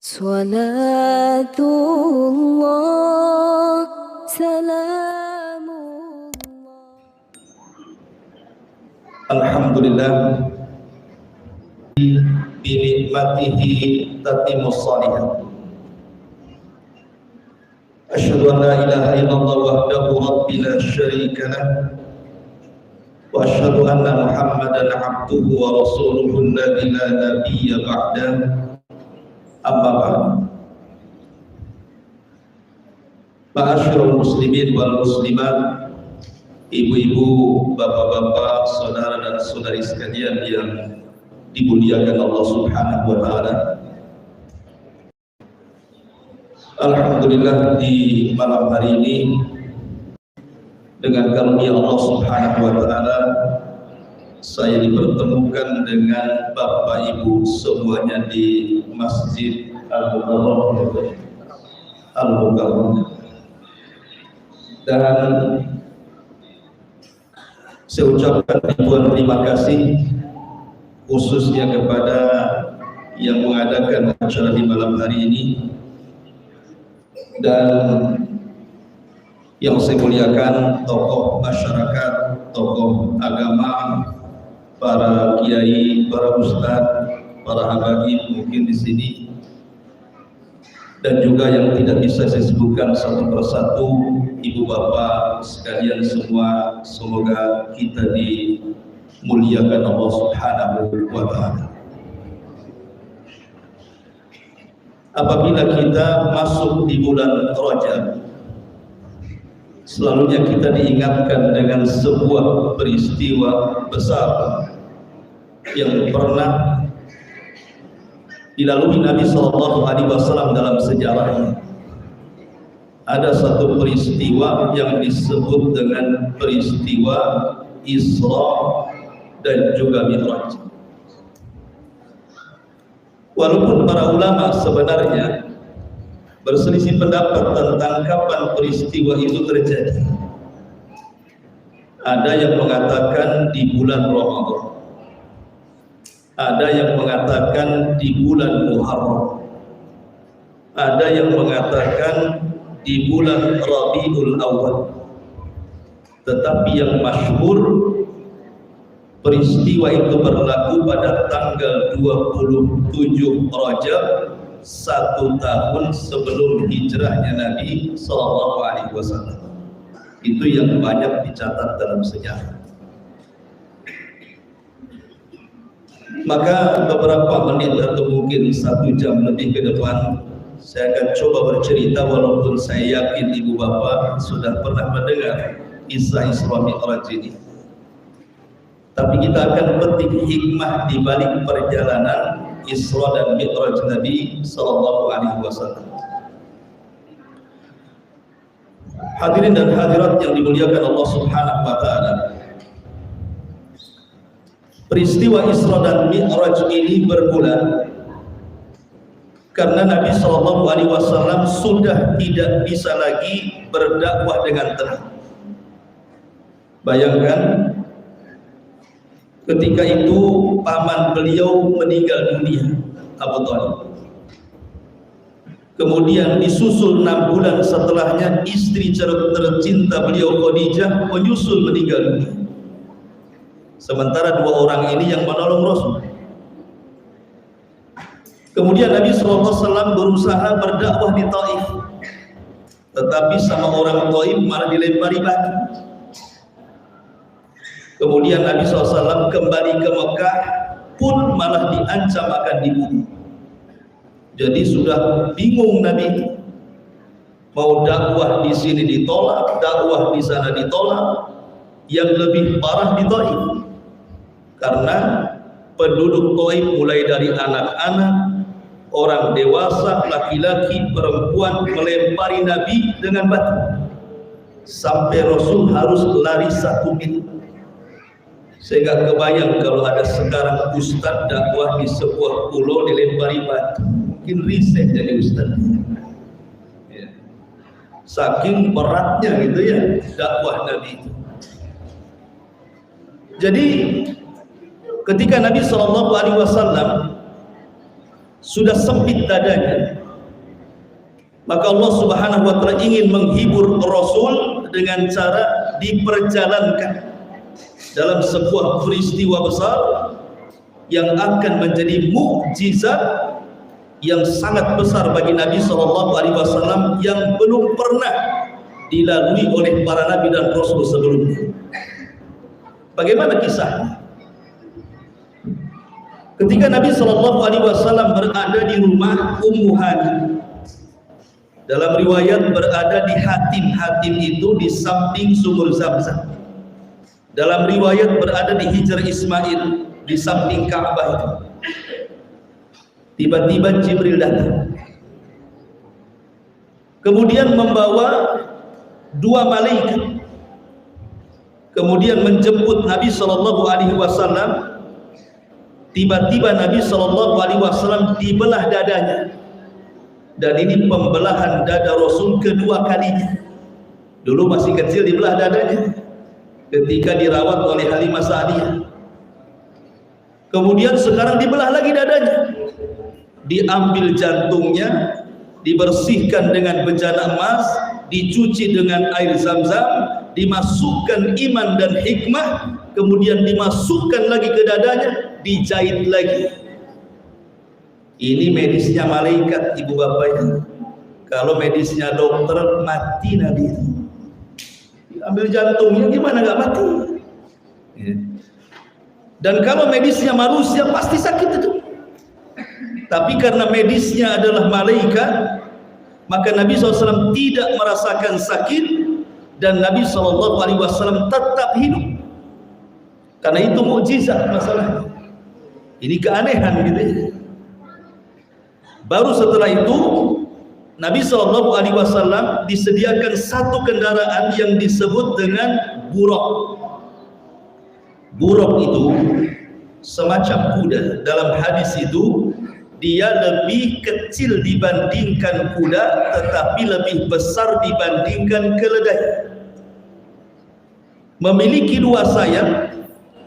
Salatullah, salamullah. Alhamdulillah binikmatihi tatimmus shalihat. Asyhadu an la ilaha illallah wahdahu rabbil la syarika lah wa asyhadu anna Muhammadan abduhu wa rasuluhu alladzi la nabiyya ba'dahu. Amma ba'd. Ma'asyiral muslimin wal muslimat, ibu-ibu, bapak-bapak, saudara dan saudari sekalian yang dimuliakan Allah Subhanahu wa taala. Alhamdulillah, di malam hari ini dengan karunia Allah Subhanahu wa taala saya dipertemukan dengan Bapak Ibu semuanya di Masjid Al-Mukarram. Dan saya ucapkan ribuan terima kasih khususnya kepada yang mengadakan acara di malam hari ini, dan yang saya muliakan tokoh masyarakat, tokoh agama, para kiai, para ustadz, para habaib mungkin di sini, dan juga yang tidak bisa saya sebutkan satu persatu, ibu bapak sekalian semua, semoga kita dimuliakan Allah Subhanahu wa taala. Apabila kita masuk di bulan Rajab, selalunya kita diingatkan dengan sebuah peristiwa besar yang pernah dilalui Nabi SAW dalam sejarahnya. Ada satu peristiwa yang disebut dengan peristiwa Isra dan juga Mi'raj. Walaupun para ulama sebenarnya berselisih pendapat tentang kapan peristiwa itu terjadi. Ada yang mengatakan di bulan Ramadan, ada yang mengatakan di bulan Muharram, ada yang mengatakan di bulan Rabiul Awal. Tetapi yang masyhur, peristiwa itu berlaku pada tanggal 27 Rajab, 1 tahun sebelum hijrahnya Nabi SAW. Itu yang banyak dicatat dalam sejarah. Maka beberapa menit atau mungkin 1 jam lebih ke depan, saya akan coba bercerita, walaupun saya yakin ibu bapak sudah pernah mendengar kisah Isra Mi'raj ini. Tapi kita akan petik hikmah di balik perjalanan Isra dan Mi'raj Nabi SAW. Hadirin dan hadirat yang dimuliakan Allah Subhanahu wa taala, peristiwa Isra dan Mi'raj ini bermula karena Nabi SAW sudah tidak bisa lagi berdakwah dengan tenang. Bayangkan, ketika itu paman beliau meninggal dunia, Abu Thalib. Kemudian disusul 6 bulan setelahnya istri tercinta beliau Khadijah menyusul meninggal dunia. Sementara 2 orang ini yang menolong Rasul. Kemudian Nabi SAW berusaha berdakwah di Taif, tetapi sama orang Taif malah dilempari batu. Kemudian Nabi SAW kembali ke Mekah pun malah diancam akan dibunuh. Jadi sudah bingung Nabi, mau dakwah di sini ditolak, dakwah di sana ditolak. Yang lebih parah di Taif, karena penduduk Taif mulai dari anak-anak, orang dewasa, laki-laki, perempuan melempari Nabi dengan batu, sampai Rasul harus lari 1 mil. Saya gak kebayang kalau ada sekarang ustadz dakwah di sebuah pulau dilempari batu, mungkin riset jadi ustadz ya. Saking beratnya gitu ya dakwah Nabi itu. Jadi ketika Nabi SAW sudah sempit dadanya, Maka Allah Subhanahu wa taala ingin menghibur Rasul dengan cara diperjalankan dalam sebuah peristiwa besar yang akan menjadi mukjizat yang sangat besar bagi Nabi SAW yang belum pernah dilalui oleh para nabi dan rasul sebelumnya. Bagaimana kisahnya? Ketika Nabi SAW berada di rumah Ummu Hani, dalam riwayat berada di Hatim itu di samping sumur Zamzam. Dalam riwayat berada di Hijr Ismail di samping Ka'bah itu. Tiba-tiba Jibril datang. Kemudian membawa 2 malaikat. Kemudian menjemput Nabi SAW. Tiba-tiba Nabi SAW dibelah dadanya. Dan ini pembelahan dada Rasul kedua kalinya. Dulu masih kecil dibelah dadanya ketika dirawat oleh Halimah Sa'diyah. Kemudian sekarang dibelah lagi dadanya, diambil jantungnya, dibersihkan dengan bejana emas, dicuci dengan air Zamzam, dimasukkan iman dan hikmah, kemudian dimasukkan lagi ke dadanya, dijahit lagi. Ini medisnya malaikat, ibu bapaknya. Kalau medisnya dokter, mati Nabi itu. Ambil jantungnya gimana nggak mati? Dan kalau medisnya manusia pasti sakit itu. Tapi karena medisnya adalah malaikat, maka Nabi SAW tidak merasakan sakit dan Nabi SAW tetap hidup. Karena itu mukjizat masalahnya. Ini keanehan gitu ya. Baru setelah itu Nabi SAW disediakan satu kendaraan yang disebut dengan buraq. Buraq itu semacam kuda. Dalam hadis itu dia lebih kecil dibandingkan kuda, tetapi lebih besar dibandingkan keledai. Memiliki 2 sayap,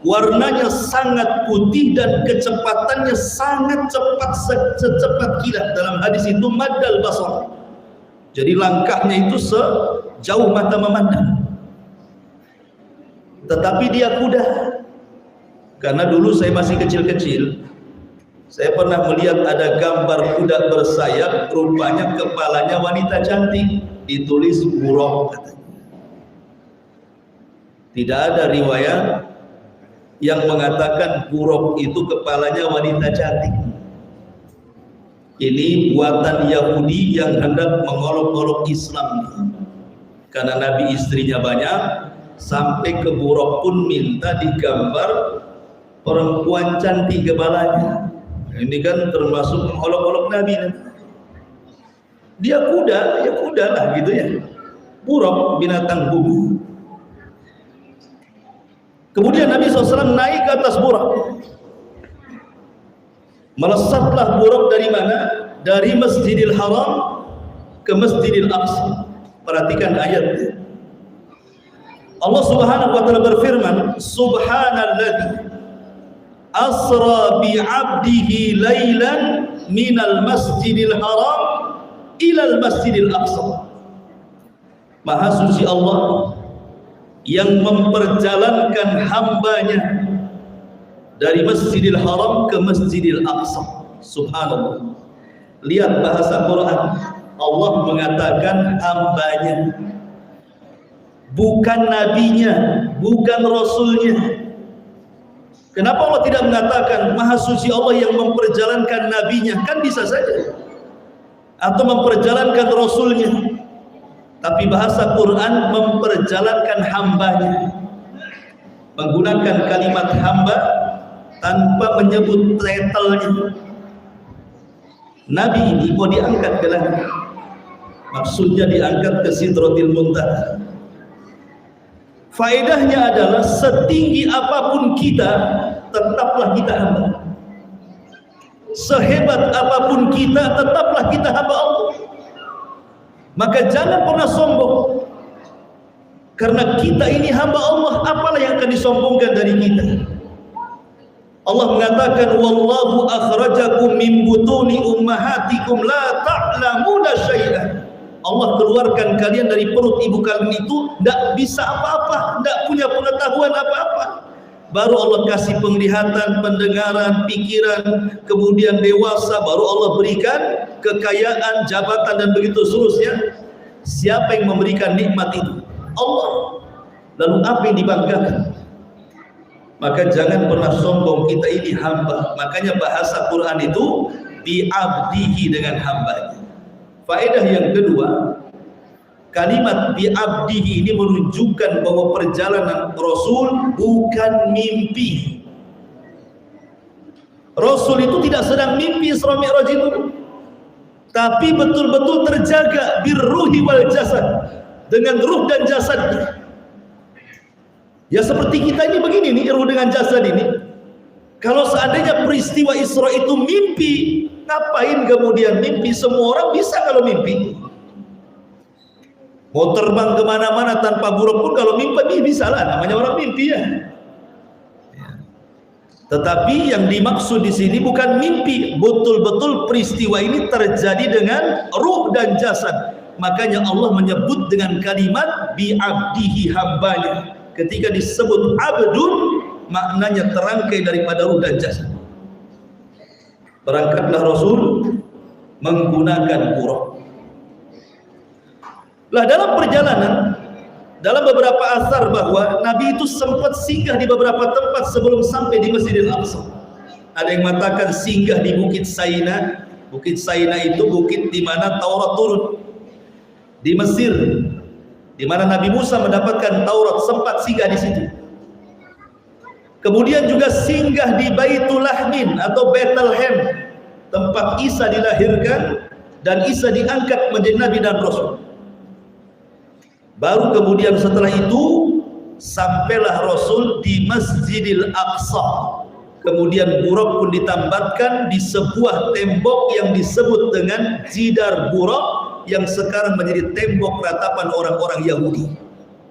warnanya sangat putih dan kecepatannya sangat cepat, secepat kilat. Dalam hadis itu maddal basar. Jadi langkahnya itu sejauh mata memandang. Tetapi dia kuda. Karena dulu saya masih kecil-kecil, saya pernah melihat ada gambar kuda bersayap, rupanya kepalanya wanita cantik, ditulis buraq katanya. Tidak ada riwayat yang mengatakan buraq itu kepalanya wanita cantik. Ini buatan Yahudi yang hendak mengolok-olok Islam. Karena Nabi istrinya banyak, sampai ke buraq pun minta digambar perempuan cantik kepalanya. Ini kan termasuk mengolok-olok Nabi. Dia kuda, ya kuda lah gitu ya. Buraq, binatang bumi. Kemudian Nabi SAW naik ke atas buraq. Melesatlah buraq dari mana? Dari Masjidil Haram ke Masjidil Aqsa. Perhatikan ayatnya. Allah Subhanahu wa taala berfirman, Subhanalladzi asra bi'abdihi laylan minal Masjidil Haram ilal Masjidil Aqsa. Maha suci Allah yang memperjalankan hambanya dari Masjidil Haram ke Masjidil Aqsa. Subhanallah. Lihat bahasa Quran. Allah mengatakan hambanya, bukan nabinya, bukan rasulnya. Kenapa Allah tidak mengatakan Maha suci Allah yang memperjalankan nabinya? Kan bisa saja. Atau memperjalankan rasulnya. Tapi bahasa Quran memperjalankan hambanya, menggunakan kalimat hamba tanpa menyebut title-nya. Nabi ini mau diangkat ke langit, maksudnya diangkat ke Sidratil Muntaha. Faedahnya adalah setinggi apapun kita, tetaplah kita hamba. Sehebat apapun kita, tetaplah kita hamba Allah. Maka jangan pernah sombong, karena kita ini hamba Allah. Apalah yang akan disombongkan dari kita? Allah mengatakan wallahu akhrajakum min butuni ummahatikum la ta'lamuna syai'an. Allah keluarkan kalian dari perut ibu kalian itu tidak bisa apa-apa, tidak punya pengetahuan apa-apa. Baru Allah kasih penglihatan, pendengaran, pikiran, kemudian dewasa, baru Allah berikan kekayaan, jabatan dan begitu seterusnya. Siapa yang memberikan nikmat itu? Allah. Lalu apa yang dibanggakan? Maka jangan pernah sombong, kita ini hamba. Makanya bahasa Quran itu bi'abdihi, dengan hambanya. Faedah yang kedua, kalimat bi'abdihi ini menunjukkan bahwa perjalanan Rasul bukan mimpi. Rasul itu tidak sedang mimpi Isra Mi'raj itu, tapi betul-betul terjaga birruhi wal jasad, dengan ruh dan jasadnya. Ya seperti kita ini begini nih, ruh dengan jasad ini. Kalau seandainya peristiwa Isra itu mimpi, ngapain kemudian mimpi? Semua orang bisa kalau mimpi. Mau terbang kemana-mana tanpa buruk pun kalau mimpi bisa lah, namanya orang mimpi ya. Tetapi yang dimaksud di sini bukan mimpi, betul-betul peristiwa ini terjadi dengan ruh dan jasad. Makanya Allah menyebut dengan kalimat bi'abdihi, hambanya. Ketika disebut abdun, maknanya terangkai daripada ruh dan jasad. Berangkatlah Rasul menggunakan buraq. Lah dalam perjalanan, dalam beberapa asar bahwa Nabi itu sempat singgah di beberapa tempat sebelum sampai di Masjidil Aqsa. Ada yang mengatakan singgah di Bukit Saina. Bukit Saina itu bukit di mana Taurat turun di Mesir, di mana Nabi Musa mendapatkan Taurat, sempat singgah di situ. Kemudian juga singgah di Baitul Lahmin atau Bethlehem, tempat Isa dilahirkan dan Isa diangkat menjadi Nabi dan Rasul. Baru kemudian setelah itu sampailah Rasul di Masjidil Aqsa. Kemudian buraq pun ditambatkan di sebuah tembok yang disebut dengan Jidar Buraq, yang sekarang menjadi tembok ratapan orang-orang Yahudi.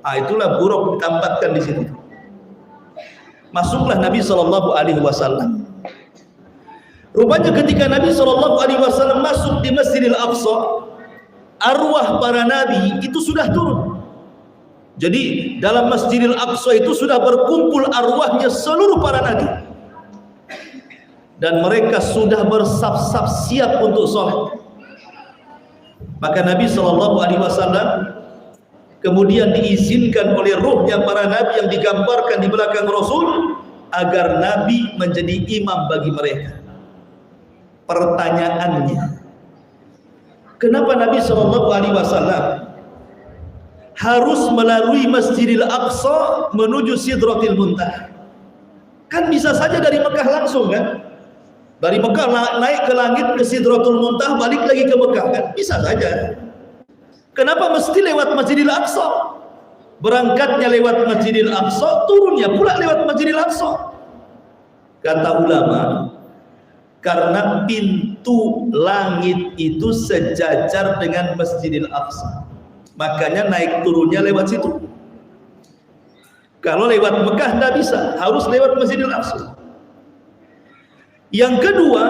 Itulah buraq ditambahkan di situ. Masuklah Nabi SAW. Rupanya ketika Nabi SAW masuk di Masjidil Aqsa, arwah para nabi itu sudah turun. Jadi dalam Masjidil Aqsa itu sudah berkumpul arwahnya seluruh para nabi, dan mereka sudah bersaf-saf siap untuk sholat. Maka Nabi SAW kemudian diizinkan oleh ruhnya para nabi yang digambarkan di belakang Rasul agar Nabi menjadi imam bagi mereka. Pertanyaannya, kenapa Nabi SAW harus melalui Masjidil Aqsa menuju Sidratil Muntaha? Kan bisa saja dari Mekah langsung kan? Dari Mekah naik ke langit ke Sidratul Muntaha, balik lagi ke Mekah kan? Bisa saja. Kenapa mesti lewat Masjidil Aqsa? Berangkatnya lewat Masjidil Aqsa, turunnya pula lewat Masjidil Aqsa. Kata ulama, karena pintu langit itu sejajar dengan Masjidil Aqsa, makanya naik turunnya lewat situ. Kalau lewat Mekah tidak bisa, harus lewat Masjidil Aqsa. Yang kedua,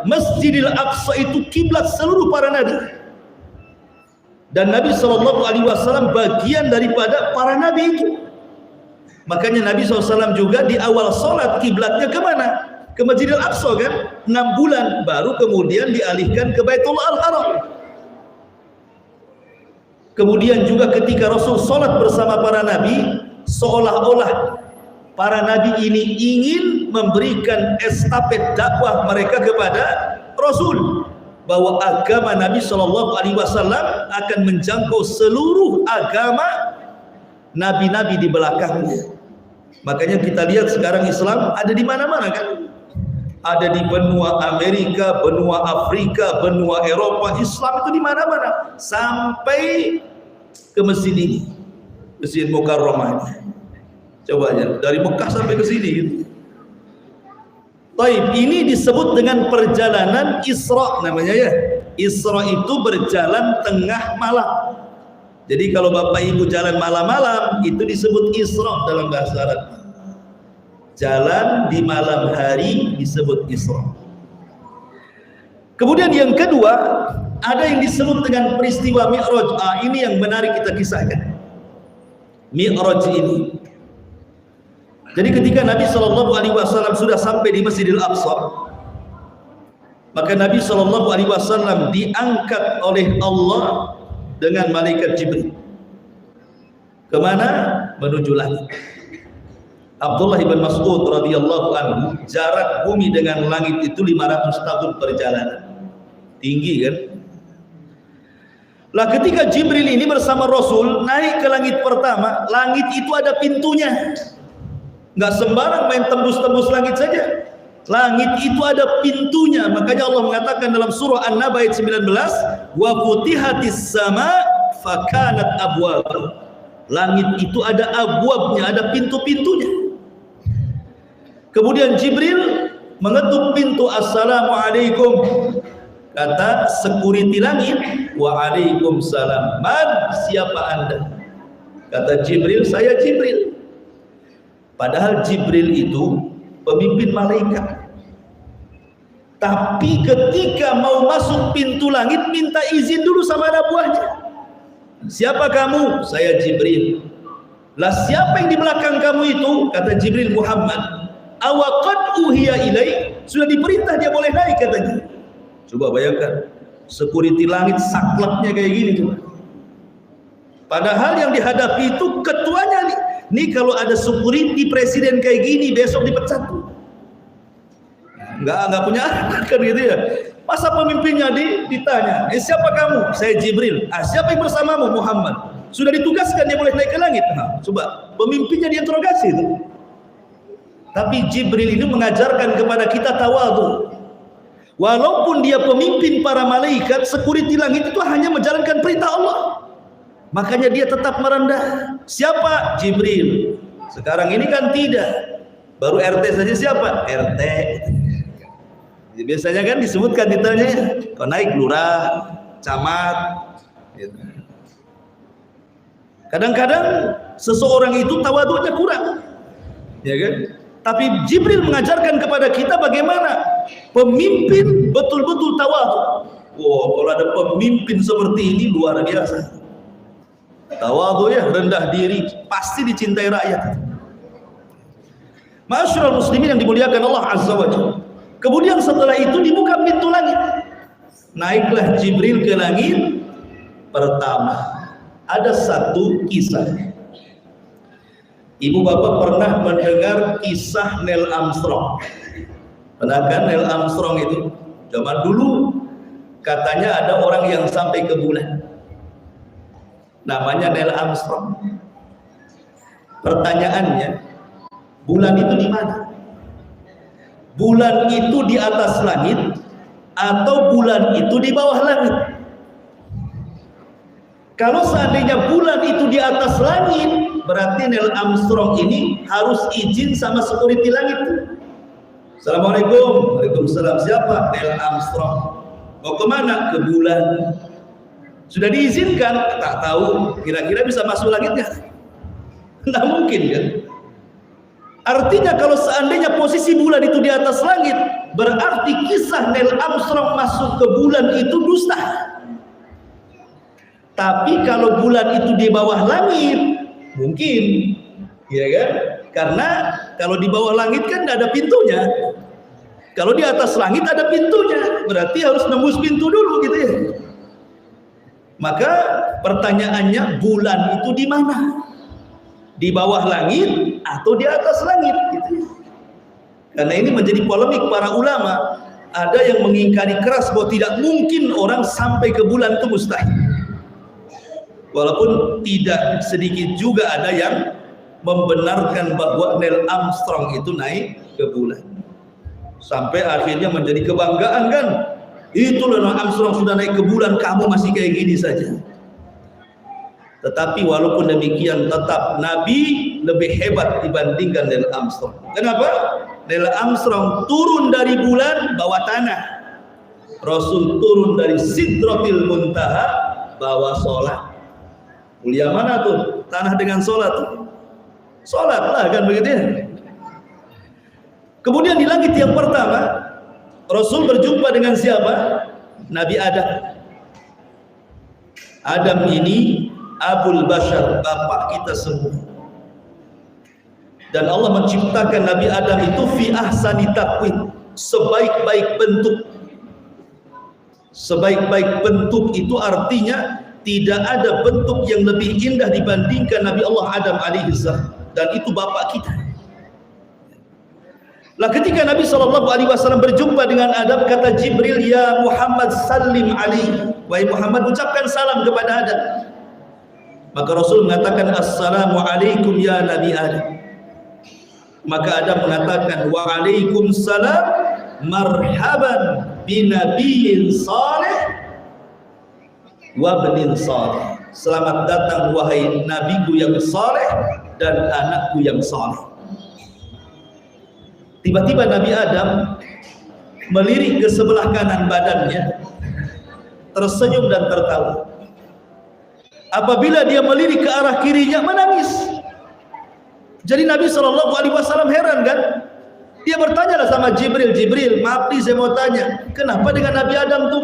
Masjidil Aqsa itu kiblat seluruh para nabi, dan Nabi SAW bagian daripada para nabi itu. Makanya Nabi SAW juga di awal sholat kiblatnya kemana? Ke Masjidil Aqsa kan? 6 bulan baru kemudian dialihkan ke Baitullah Al-Haram. Kemudian juga ketika Rasul sholat bersama para nabi, seolah-olah para nabi ini ingin memberikan estafet dakwah mereka kepada Rasul, bahwa agama Nabi SAW akan menjangkau seluruh agama nabi-nabi di belakangnya. Makanya kita lihat sekarang Islam ada di mana-mana kan? Ada di benua Amerika, benua Afrika, benua Eropa. Islam itu di mana-mana sampai ke masjid ini, Masjid Mukarramah. Coba aja dari Mekah sampai ke sini gitu. Taib, ini disebut dengan perjalanan Isra namanya ya. Isra itu berjalan tengah malam. Jadi kalau Bapak Ibu jalan malam-malam itu disebut Isra dalam bahasa Arab. Jalan di malam hari disebut Isra. Kemudian yang kedua, ada yang disebut dengan peristiwa Mi'raj. Ini yang menarik kita kisahkan. Mi'raj ini. Jadi ketika Nabi SAW sudah sampai di Masjidil Aqsa, maka Nabi SAW diangkat oleh Allah dengan malaikat Jibril. Kemana? Menuju langit. Abdullah ibn Mas'ud radhiyallahu anhu, jarak bumi dengan langit itu 500 tahun perjalanan. Tinggi kan? Lah ketika Jibril ini bersama Rasul naik ke langit pertama, langit itu ada pintunya. Nggak sembarang main tembus-tembus langit saja. Langit itu ada pintunya. Makanya Allah mengatakan dalam surah An-Naba ayat 19, wa futihatis sama fakanat abwab. Langit itu ada abwabnya, ada pintu-pintunya. Kemudian Jibril mengetuk pintu, assalamualaikum. Kata security langit, waalaikumsalam. Man, siapa anda? Kata Jibril, saya Jibril. Padahal Jibril itu pemimpin malaikat. Tapi ketika mau masuk pintu langit, minta izin dulu sama anak buahnya. Siapa kamu? Saya Jibril. Lah siapa yang di belakang kamu itu? Kata Jibril, Muhammad. Awaqad uhiya ilai, sudah diperintah dia boleh naik katanya. Coba bayangkan, security langit saklapnya kayak gini coba. Padahal yang dihadapi itu ketuanya nih. Nih kalau ada security presiden kayak gini besok dipecat tuh. Enggak punya anak kan gitu ya. Masa pemimpinnya ditanya, siapa kamu? Saya Jibril. Siapa yang bersamamu? Muhammad. Sudah ditugaskan dia boleh naik ke langit. Nah, coba pemimpinnya diinterogasi itu. Tapi Jibril ini mengajarkan kepada kita tawadhu. Walaupun dia pemimpin para malaikat, security langit itu hanya menjalankan perintah Allah. Makanya dia tetap merendah. Siapa? Jibril. Sekarang ini kan tidak. Baru RT saja siapa? RT. Biasanya kan disebutkan detailnya. Kalau naik lurah, camat. Kadang-kadang seseorang itu tawadhunya kurang. Ya kan? Tapi Jibril mengajarkan kepada kita bagaimana pemimpin betul-betul tawadhu. Wow, kalau ada pemimpin seperti ini luar biasa. Tawadhu ya, rendah diri, pasti dicintai rakyat. Ma'asyiral muslimin yang dimuliakan Allah Azza wa Jalla. Kemudian setelah itu dibuka pintu langit. Naiklah Jibril ke langit pertama. Ada satu kisah. Ibu bapak pernah mendengar kisah Neil Armstrong? Pernah kan Neil Armstrong itu? Zaman dulu katanya ada orang yang sampai ke bulan. Namanya Neil Armstrong. Pertanyaannya, bulan itu di mana? Bulan itu di atas langit atau bulan itu di bawah langit? Kalau seandainya bulan itu di atas langit, berarti Neil Armstrong ini harus izin sama security langit. Assalamualaikum. Waalaikumsalam. Siapa? Neil Armstrong. Mau kemana? Ke bulan. Sudah diizinkan? Tak tahu. Kira-kira bisa masuk langitnya? Tidak mungkin kan? Artinya kalau seandainya posisi bulan itu di atas langit, berarti kisah Neil Armstrong masuk ke bulan itu dusta. Tapi kalau bulan itu di bawah langit, mungkin, ya kan? Karena kalau di bawah langit kan tidak ada pintunya. Kalau di atas langit ada pintunya, berarti harus nembus pintu dulu gitu ya. Maka pertanyaannya, bulan itu di mana? Di bawah langit atau di atas langit? Gitu ya. Karena ini menjadi polemik para ulama. Ada yang mengingkari keras bahwa tidak mungkin orang sampai ke bulan, itu mustahil. Walaupun tidak sedikit juga ada yang membenarkan bahwa Neil Armstrong itu naik ke bulan. Sampai akhirnya menjadi kebanggaan kan. Itulah Neil Armstrong sudah naik ke bulan, kamu masih kayak gini saja. Tetapi walaupun demikian tetap Nabi lebih hebat dibandingkan Neil Armstrong. Kenapa? Neil Armstrong turun dari bulan bawa tanah. Rasul turun dari Sidratil Muntaha bawa sholat. Mulia mana tuh? Tanah dengan sholat tuh. Sholat lah kan begitu ya. Kemudian di langit yang pertama, Rasul berjumpa dengan siapa? Nabi Adam. Adam ini Abul Bashar, bapak kita semua. Dan Allah menciptakan Nabi Adam itu fi ahsani taqwim, sebaik-baik bentuk. Sebaik-baik bentuk itu artinya tidak ada bentuk yang lebih indah dibandingkan Nabi Allah Adam alaihissalam, dan itu bapak kita. Lah ketika Nabi SAW berjumpa dengan Adam, kata Jibril, ya Muhammad sallim alaihi, wahai Muhammad ucapkan salam kepada Adam. Maka Rasul mengatakan assalamu alaikum ya Nabi Adam. Maka Adam mengatakan wa alaikumussalam marhaban binabiyyin salih wa ibnin salih. Selamat datang wahai nabiku yang saleh dan anakku yang saleh. Tiba-tiba Nabi Adam melirik ke sebelah kanan badannya, tersenyum dan tertawa. Apabila dia melirik ke arah kirinya, menangis. Jadi Nabi SAW heran kan? Dia bertanya sama Jibril, Jibril, maaf nih saya mau tanya, kenapa dengan Nabi Adam tuh?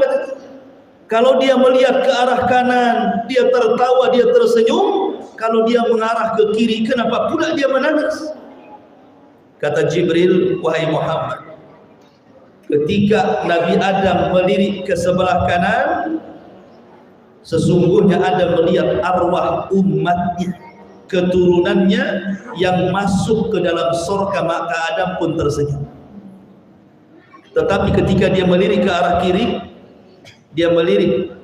Kalau dia melihat ke arah kanan, dia tertawa, dia tersenyum. Kalau dia mengarah ke kiri, kenapa pula dia menangis? Kata Jibril, wahai Muhammad, ketika Nabi Adam melirik ke sebelah kanan, sesungguhnya Adam melihat arwah umatnya, keturunannya yang masuk ke dalam surga, maka Adam pun tersenyum. Tetapi ketika dia melirik ke arah kiri, dia melirik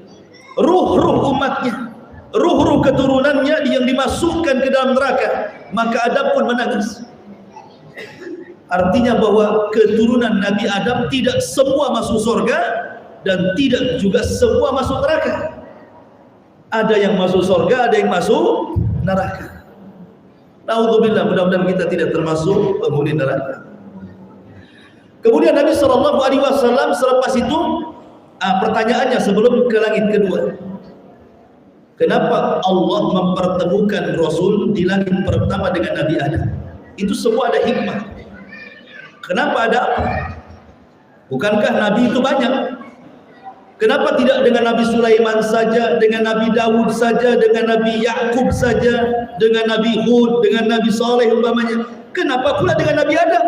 ruh-ruh umatnya, ruh-ruh keturunannya yang dimasukkan ke dalam neraka, maka Adam pun menangis. Artinya bahwa keturunan Nabi Adam tidak semua masuk surga dan tidak juga semua masuk neraka. Ada yang masuk surga, ada yang masuk neraka. Naudzubillah, mudah-mudahan kita tidak termasuk penghuni neraka. Kemudian Nabi SAW selepas itu, pertanyaannya sebelum ke langit kedua, kenapa Allah mempertemukan Rasul di langit pertama dengan Nabi Adam? Itu semua ada hikmah. Kenapa ada apa? Bukankah Nabi itu banyak? Kenapa tidak dengan Nabi Sulaiman saja, dengan Nabi Dawud saja, dengan Nabi Yakub saja, dengan Nabi Hud, dengan Nabi Saleh umpamanya? Kenapa pula dengan Nabi Adam?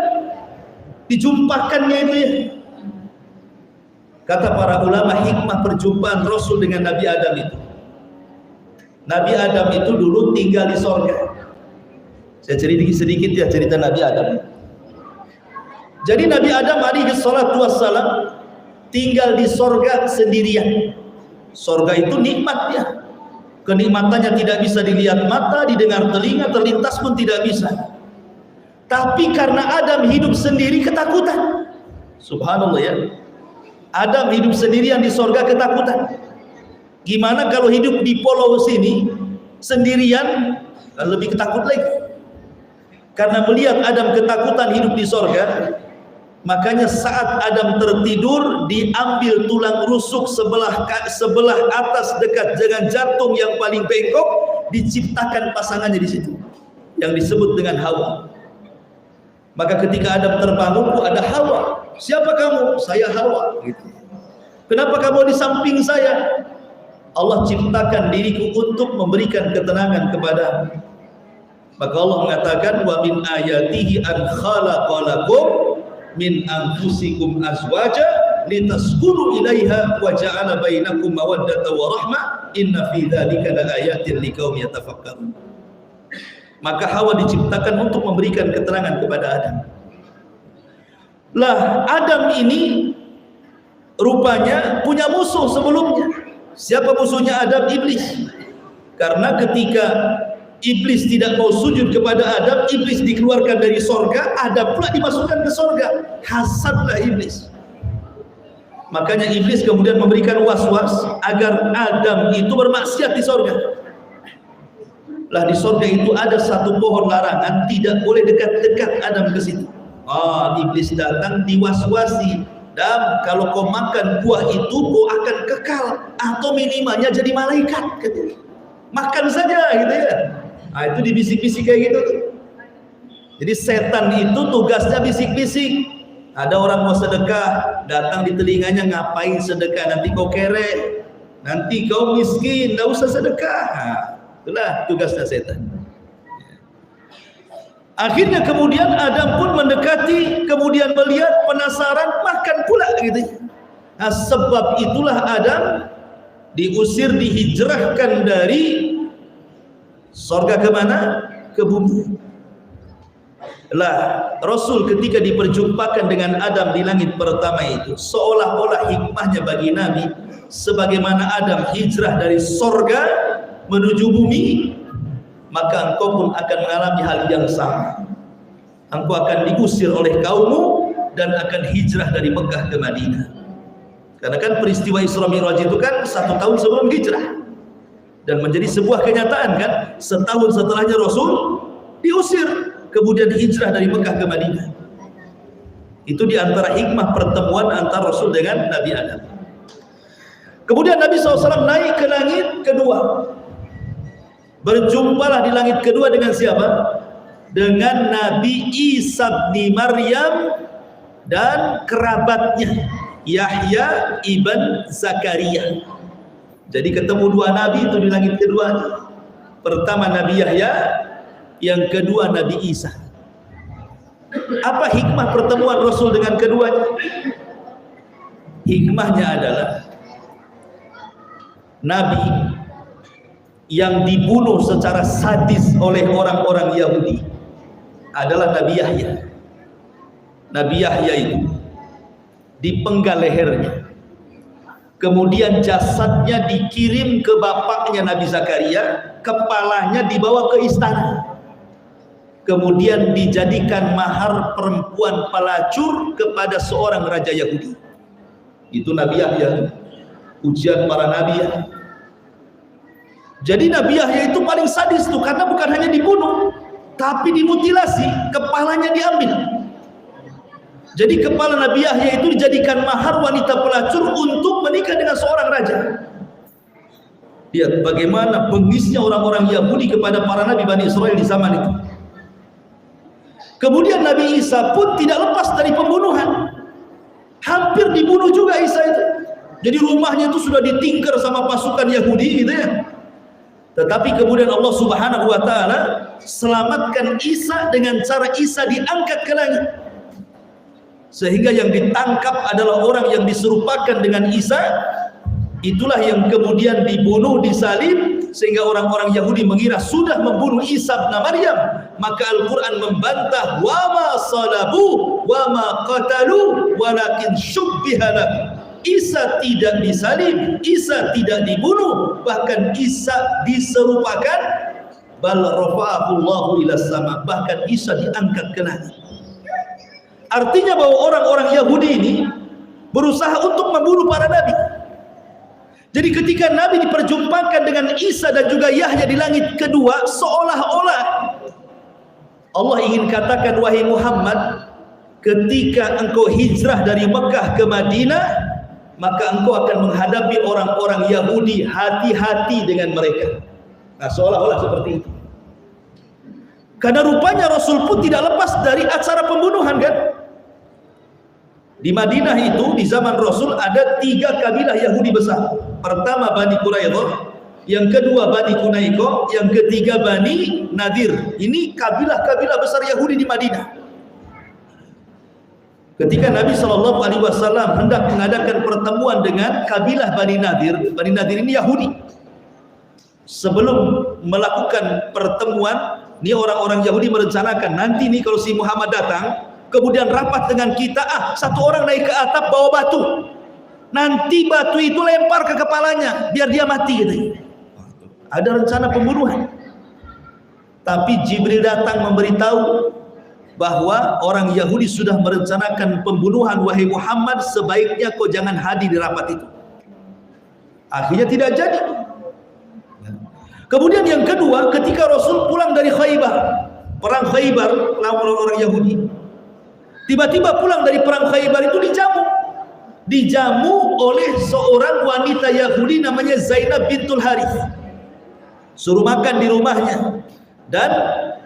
Dijumpakannya itu ya. Kata para ulama, hikmah perjumpaan Rasul dengan Nabi Adam itu. Nabi Adam itu dulu tinggal di sorga. Saya cerita sedikit ya cerita Nabi Adam. Jadi Nabi Adam alaihi salatu wassalam tinggal di sorga sendirian. Sorga itu nikmat ya. Kenikmatannya tidak bisa dilihat mata, didengar telinga, terlintas pun tidak bisa. Tapi karena Adam hidup sendiri, ketakutan. Subhanallah ya. Adam hidup sendirian di sorga, ketakutan. Gimana kalau hidup di pulau sini sendirian, lebih ketakut lagi. Karena melihat Adam ketakutan hidup di sorga, makanya saat Adam tertidur, diambil tulang rusuk sebelah atas dekat dengan jantung yang paling bengkok, diciptakan pasangannya di situ, yang disebut dengan Hawa. Maka ketika Adam terbangun, ada Hawa. Siapa kamu? Saya Hawa. Gitu. Kenapa kamu di samping saya? Allah ciptakan diriku untuk memberikan ketenangan kepadamu. Maka Allah mengatakan, wa min ayatihi an khalaqalakum min anfusikum azwaja litaskunu ilaiha wa ja'ala bainakum mawaddatan wa rahmah inna fi dzalika laayatin liqaumin yatafakkarun. Maka Hawa diciptakan untuk memberikan keterangan kepada Adam. Lah Adam ini rupanya punya musuh sebelumnya. Siapa musuhnya Adam? Iblis. Karena ketika Iblis tidak mau sujud kepada Adam, Iblis dikeluarkan dari sorga, Adam pula dimasukkan ke sorga. Hasadlah Iblis. Makanya Iblis kemudian memberikan was-was agar Adam itu bermaksiat di sorga. Lah di sorga itu ada satu pohon larangan, tidak boleh dekat-dekat Adam ke situ. Iblis datang diwas-wasi. Dan kalau kau makan buah itu, kau akan kekal atau minimalnya jadi malaikat. Makan saja gitu ya. Itu dibisik-bisik kayak gitu tuh. Jadi setan itu tugasnya bisik-bisik. Ada orang mau sedekah, datang di telinganya, ngapain sedekah, nanti kau kere, nanti kau miskin, tidak usah sedekah. Nah, itulah tugasnya setan. Akhirnya kemudian Adam pun mendekati, kemudian melihat, penasaran, makan pula gitu. Nah, sebab itulah Adam diusir, dihijrahkan dari surga ke mana? Ke bumi. Lah, Rasul ketika diperjumpakan dengan Adam di langit pertama itu, seolah-olah hikmahnya bagi Nabi, sebagaimana Adam hijrah dari surga menuju bumi, maka engkau pun akan mengalami hal yang sama. Engkau akan diusir oleh kaummu dan akan hijrah dari Mekah ke Madinah. Karena kan peristiwa Isra Mi'raj itu kan 1 tahun sebelum hijrah, dan menjadi sebuah kenyataan kan, setahun setelahnya Rasul diusir, kemudian hijrah dari Mekah ke Madinah. Itu diantara hikmah pertemuan antara Rasul dengan Nabi Adam. Kemudian Nabi SAW naik ke langit kedua. Berjumpalah di langit kedua dengan siapa? Dengan Nabi Isa bin Maryam dan kerabatnya, Yahya ibn Zakaria. Jadi ketemu dua Nabi itu di langit kedua. Pertama Nabi Yahya, yang kedua Nabi Isa. Apa hikmah pertemuan Rasul dengan keduanya? Hikmahnya adalah Nabi yang dibunuh secara sadis oleh orang-orang Yahudi adalah Nabi Yahya. Nabi Yahya itu dipenggal lehernya, kemudian jasadnya dikirim ke bapaknya Nabi Zakaria, kepalanya dibawa ke istana, kemudian dijadikan mahar perempuan pelacur kepada seorang raja Yahudi. Itu Nabi Yahya, ujian para nabi ya. Jadi Nabi Yahya itu paling sadis tuh, karena bukan hanya dibunuh, tapi dimutilasi, kepalanya diambil. Jadi kepala Nabi Yahya itu dijadikan mahar wanita pelacur untuk menikah dengan seorang raja. Lihat bagaimana bengisnya orang-orang Yahudi kepada para nabi Bani Israel di zaman itu. Kemudian Nabi Isa pun tidak lepas dari pembunuhan. Hampir dibunuh juga Isa itu. Jadi rumahnya itu sudah ditingkar sama pasukan Yahudi gitu ya. Tetapi kemudian Allah Subhanahu wa taala selamatkan Isa dengan cara Isa diangkat ke langit. Sehingga yang ditangkap adalah orang yang diserupakan dengan Isa. Itulah yang kemudian dibunuh, disalib, sehingga orang-orang Yahudi mengira sudah membunuh Isa bin Maryam. Maka Al-Quran membantah, wa ma salabu wa ma qatalu walakin syubbiha lahu. Isa tidak disalib, Isa tidak dibunuh, bahkan Isa diserupakan, bal rafa'ahu Allahu ila sama, bahkan Isa diangkat ke langit. Artinya bahwa orang-orang Yahudi ini berusaha untuk membunuh para nabi. Jadi ketika Nabi diperjumpakan dengan Isa dan juga Yahya di langit kedua, seolah-olah Allah ingin katakan, wahai Muhammad, ketika engkau hijrah dari Mekah ke Madinah, maka engkau akan menghadapi orang-orang Yahudi, hati-hati dengan mereka. Nah, seolah-olah seperti itu. Karena rupanya Rasul pun tidak lepas dari acara pembunuhan kan. Di Madinah itu di zaman Rasul ada 3 kabilah Yahudi besar. Pertama Bani Quraidah, yang kedua Bani Qunaiqah, yang ketiga Bani Nadir. Ini kabilah-kabilah besar Yahudi di Madinah. Ketika Nabi SAW hendak mengadakan pertemuan dengan kabilah Bani Nadir ini Yahudi. Sebelum melakukan pertemuan, ini orang-orang Yahudi merencanakan, nanti nih kalau si Muhammad datang, kemudian rapat dengan kita, satu orang naik ke atap bawa batu, nanti batu itu lempar ke kepalanya biar dia mati gitu. Ada rencana pembunuhan. Tapi Jibril datang memberitahu bahwa orang Yahudi sudah merencanakan pembunuhan, wahai Muhammad, sebaiknya kau jangan hadir di rapat itu. Akhirnya tidak jadi. Kemudian yang kedua, ketika Rasul pulang dari Khaybar, perang Khaybar lawan orang Yahudi, tiba-tiba pulang dari perang Khaybar itu dijamu oleh seorang wanita Yahudi namanya Zainab bintul Harith. Suruh makan di rumahnya. dan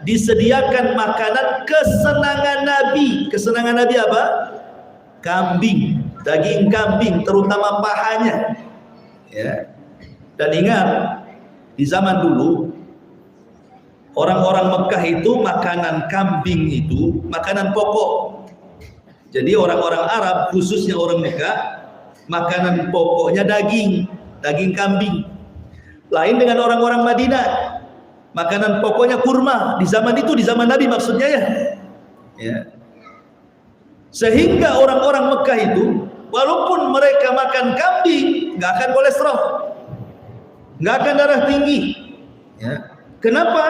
disediakan makanan kesenangan Nabi. Kesenangan Nabi apa? Kambing, daging kambing, terutama pahanya. Ya. Dan ingat, di zaman dulu orang-orang Mekah itu makanan kambing itu makanan pokok. Jadi orang-orang Arab, khususnya orang Mekah, makanan pokoknya daging kambing. Lain dengan orang-orang Madinah, makanan pokoknya kurma. Di zaman itu, di zaman Nabi maksudnya ya. Sehingga orang-orang Mekah itu, walaupun mereka makan kambing, nggak akan kolesterol, nggak akan darah tinggi. Ya. Kenapa?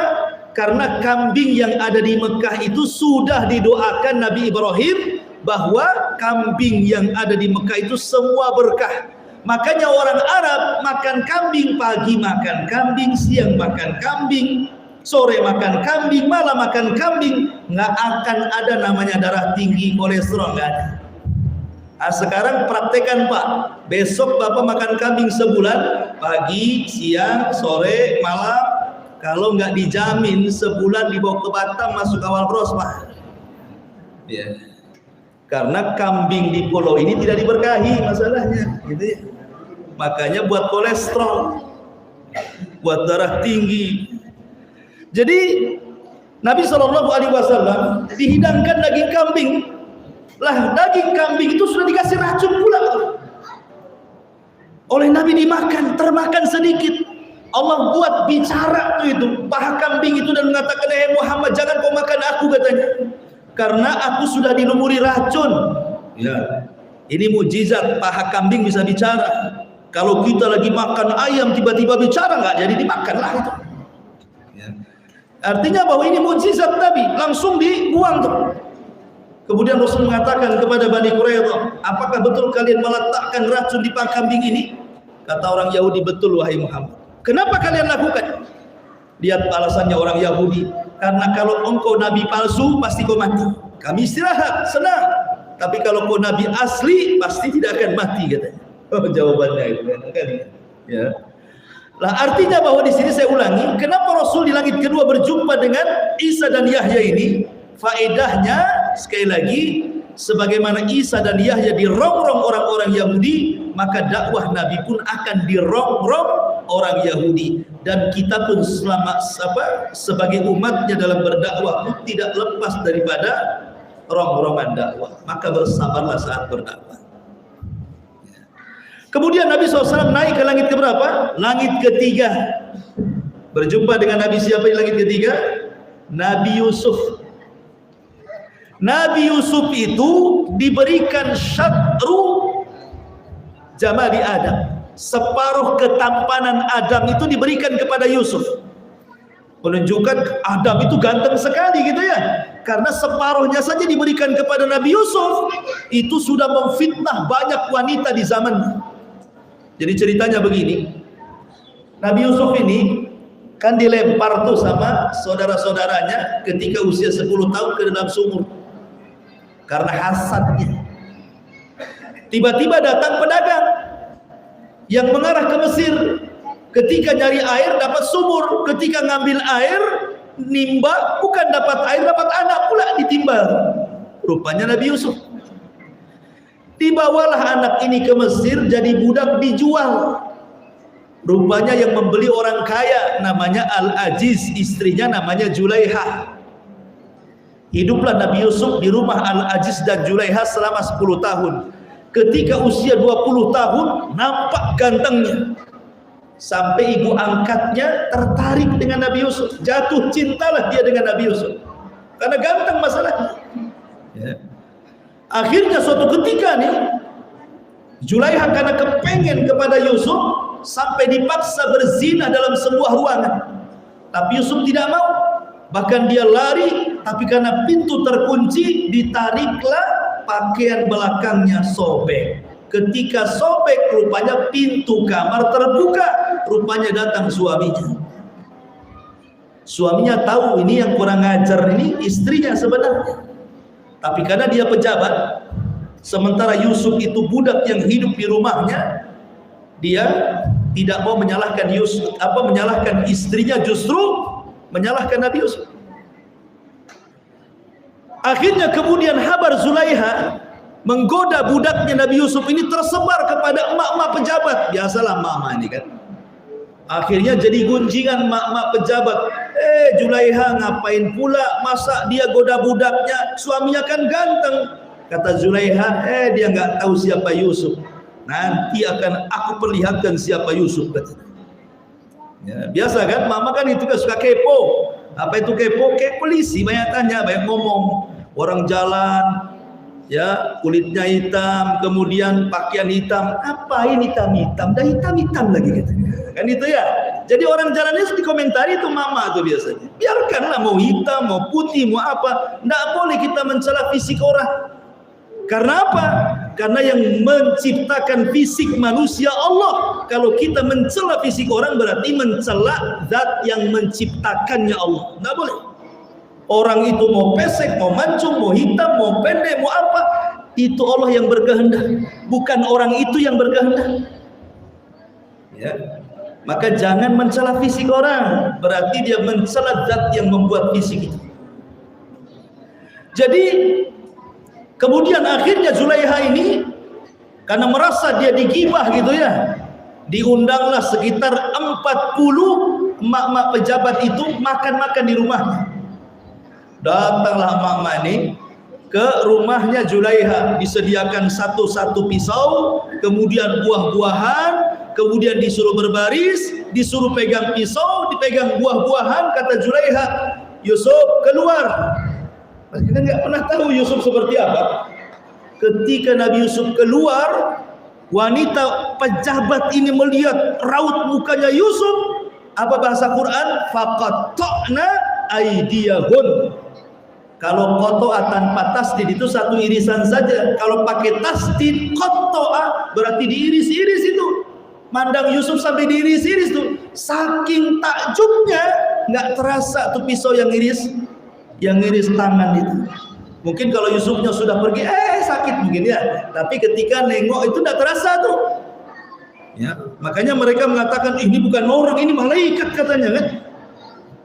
Karena kambing yang ada di Mekah itu sudah didoakan Nabi Ibrahim bahwa kambing yang ada di Mekah itu semua berkah. Makanya orang Arab makan kambing, pagi makan kambing, siang makan kambing, sore makan kambing, malam makan kambing. Nggak akan ada namanya darah tinggi, kolesterol, nggak ada. Nah, sekarang praktekan Pak, besok Bapak makan kambing sebulan, pagi, siang, sore, malam. Kalau nggak dijamin sebulan dibawa ke Batam masuk awal bros Pak. Ya. Karena kambing di pulau ini tidak diberkahi masalahnya, gitu ya. Makanya buat kolesterol, buat darah tinggi. Jadi Nabi SAW dihidangkan daging kambing. Lah daging kambing itu sudah dikasih racun pula oleh Nabi, dimakan, termakan sedikit. Allah buat bicara itu paha kambing itu dan mengatakan, "Hei Muhammad, jangan kau makan aku," katanya, "karena aku sudah dilumuri racun." Ya, ini mujizat, paha kambing bisa bicara. Kalau kita lagi makan ayam tiba-tiba bicara, nggak jadi dimakanlah itu. Ya. Artinya bahwa ini mujizat Nabi, langsung dibuang tuh. Kemudian Rasul mengatakan kepada Bani Quraidah, "Apakah betul kalian meletakkan racun di paha kambing ini?" Kata orang Yahudi, "Betul wahai Muhammad." "Kenapa kalian lakukan?" Lihat alasannya orang Yahudi, "Karena kalau engkau nabi palsu pasti kau mati. Kami istirahat, senang. Tapi kalau kau nabi asli pasti tidak akan mati," katanya. Oh, jawabannya itu enak kali. Ya. Lah artinya bahwa di sini saya ulangi, kenapa Rasul di langit kedua berjumpa dengan Isa dan Yahya ini? Faedahnya sekali lagi, sebagaimana Isa dan Yahya dirongrong orang-orang Yahudi, maka dakwah Nabi pun akan dirongrong orang Yahudi, dan kita pun selama sebagai umatnya dalam berdakwah pun tidak lepas daripada rongrongan dakwah. Maka bersabarlah saat berdakwah. Kemudian Nabi SAW naik ke langit keberapa? Langit ketiga. Berjumpa dengan Nabi siapa di langit ketiga? Nabi Yusuf. Nabi Yusuf itu diberikan syatru jamali Adam. Separuh ketampanan Adam itu diberikan kepada Yusuf. Menunjukkan Adam itu ganteng sekali gitu ya. Karena separuhnya saja diberikan kepada Nabi Yusuf, itu sudah memfitnah banyak wanita di zaman. Jadi ceritanya begini, Nabi Yusuf ini kan dilempar tuh sama saudara-saudaranya ketika usia 10 tahun ke dalam sumur karena hasadnya. Tiba-tiba datang pedagang yang mengarah ke Mesir. Ketika nyari air dapat sumur, ketika ngambil air nimba, bukan dapat air, dapat anak pula ditimbal. Rupanya Nabi Yusuf. Dibawalah anak ini ke Mesir, jadi budak dijual. Rupanya yang membeli orang kaya, namanya Al-Aziz, istrinya namanya Julaiha. Hiduplah Nabi Yusuf di rumah Al-Aziz dan Julaiha selama 10 tahun. Ketika usia 20 tahun, nampak gantengnya. Sampai ibu angkatnya tertarik dengan Nabi Yusuf. Jatuh cintalah dia dengan Nabi Yusuf. Karena ganteng masalahnya. Ya. Akhirnya suatu ketika nih, Julaiha karena kepengen kepada Yusuf, sampai dipaksa berzina dalam sebuah ruangan. Tapi Yusuf tidak mau. Bahkan dia lari, tapi karena pintu terkunci, ditariklah pakaian belakangnya sobek. Ketika sobek, rupanya pintu kamar terbuka. Rupanya datang suaminya. Suaminya tahu ini yang kurang ajar ini istrinya sebenarnya. Tapi karena dia pejabat, sementara Yusuf itu budak yang hidup di rumahnya, dia tidak mau menyalahkan Yusuf, menyalahkan istrinya, justru menyalahkan Nabi Yusuf. Akhirnya kemudian kabar Zulaiha menggoda budaknya Nabi Yusuf ini tersebar kepada emak-emak pejabat. Biasalah emak-emak ini kan. Akhirnya jadi gunjingan emak-emak pejabat. Zulaiha ngapain pula, masa dia goda budaknya, suaminya kan ganteng. Kata Zulaiha, dia nggak tahu siapa Yusuf. Nanti akan aku perlihatkan siapa Yusuf, katanya. Ya, biasa kan, mama kan itu kan suka kepo. Apa itu kepo? Kayak polisi, banyak tanya, banyak ngomong. Orang jalan, ya kulitnya hitam, kemudian pakaian hitam. Apa ini hitam-hitam? Dah hitam-hitam lagi katanya. Kan itu ya. Jadi orang jalannya dikomentari itu mama tuh biasanya. Biarkanlah mau hitam, mau putih, mau apa. Nggak boleh kita mencela fisik orang. Karena apa? Karena yang menciptakan fisik manusia Allah. Kalau kita mencela fisik orang berarti mencela zat yang menciptakannya Allah. Nggak boleh. Orang itu mau pesek, mau mancung, mau hitam, mau pendek, mau apa, itu Allah yang berkehendak, bukan orang itu yang berkehendak. Ya. Maka jangan mencela fisik orang, berarti dia mencela zat yang membuat fisik itu. Jadi kemudian akhirnya Zulaiha ini karena merasa dia digibah gitu ya, diundanglah sekitar 40 emak-emak pejabat itu makan-makan di rumahnya. Datanglah emak-emak ini ke rumahnya Zulaiha, disediakan satu-satu pisau, kemudian buah-buahan, kemudian disuruh berbaris, disuruh pegang pisau, dipegang buah-buahan. Kata Zulaiha, Yusuf keluar. Kita nggak pernah tahu Yusuf seperti apa. Ketika Nabi Yusuf keluar, wanita pejabat ini melihat raut mukanya Yusuf. Apa bahasa Quran? Faqatta'na aydiyahun. Kalau qata'a tanpa tasdid itu satu irisan saja. Kalau pakai tasdid qata'a berarti diiris-iris itu. Mandang Yusuf sampai diiris-iris tuh. Saking takjubnya nggak terasa tuh pisau yang iris tangan itu. Mungkin kalau Yusufnya sudah pergi, sakit mungkin ya. Tapi ketika nengok itu nggak terasa tuh. Ya, makanya mereka mengatakan ini bukan orang, ini malaikat katanya kan.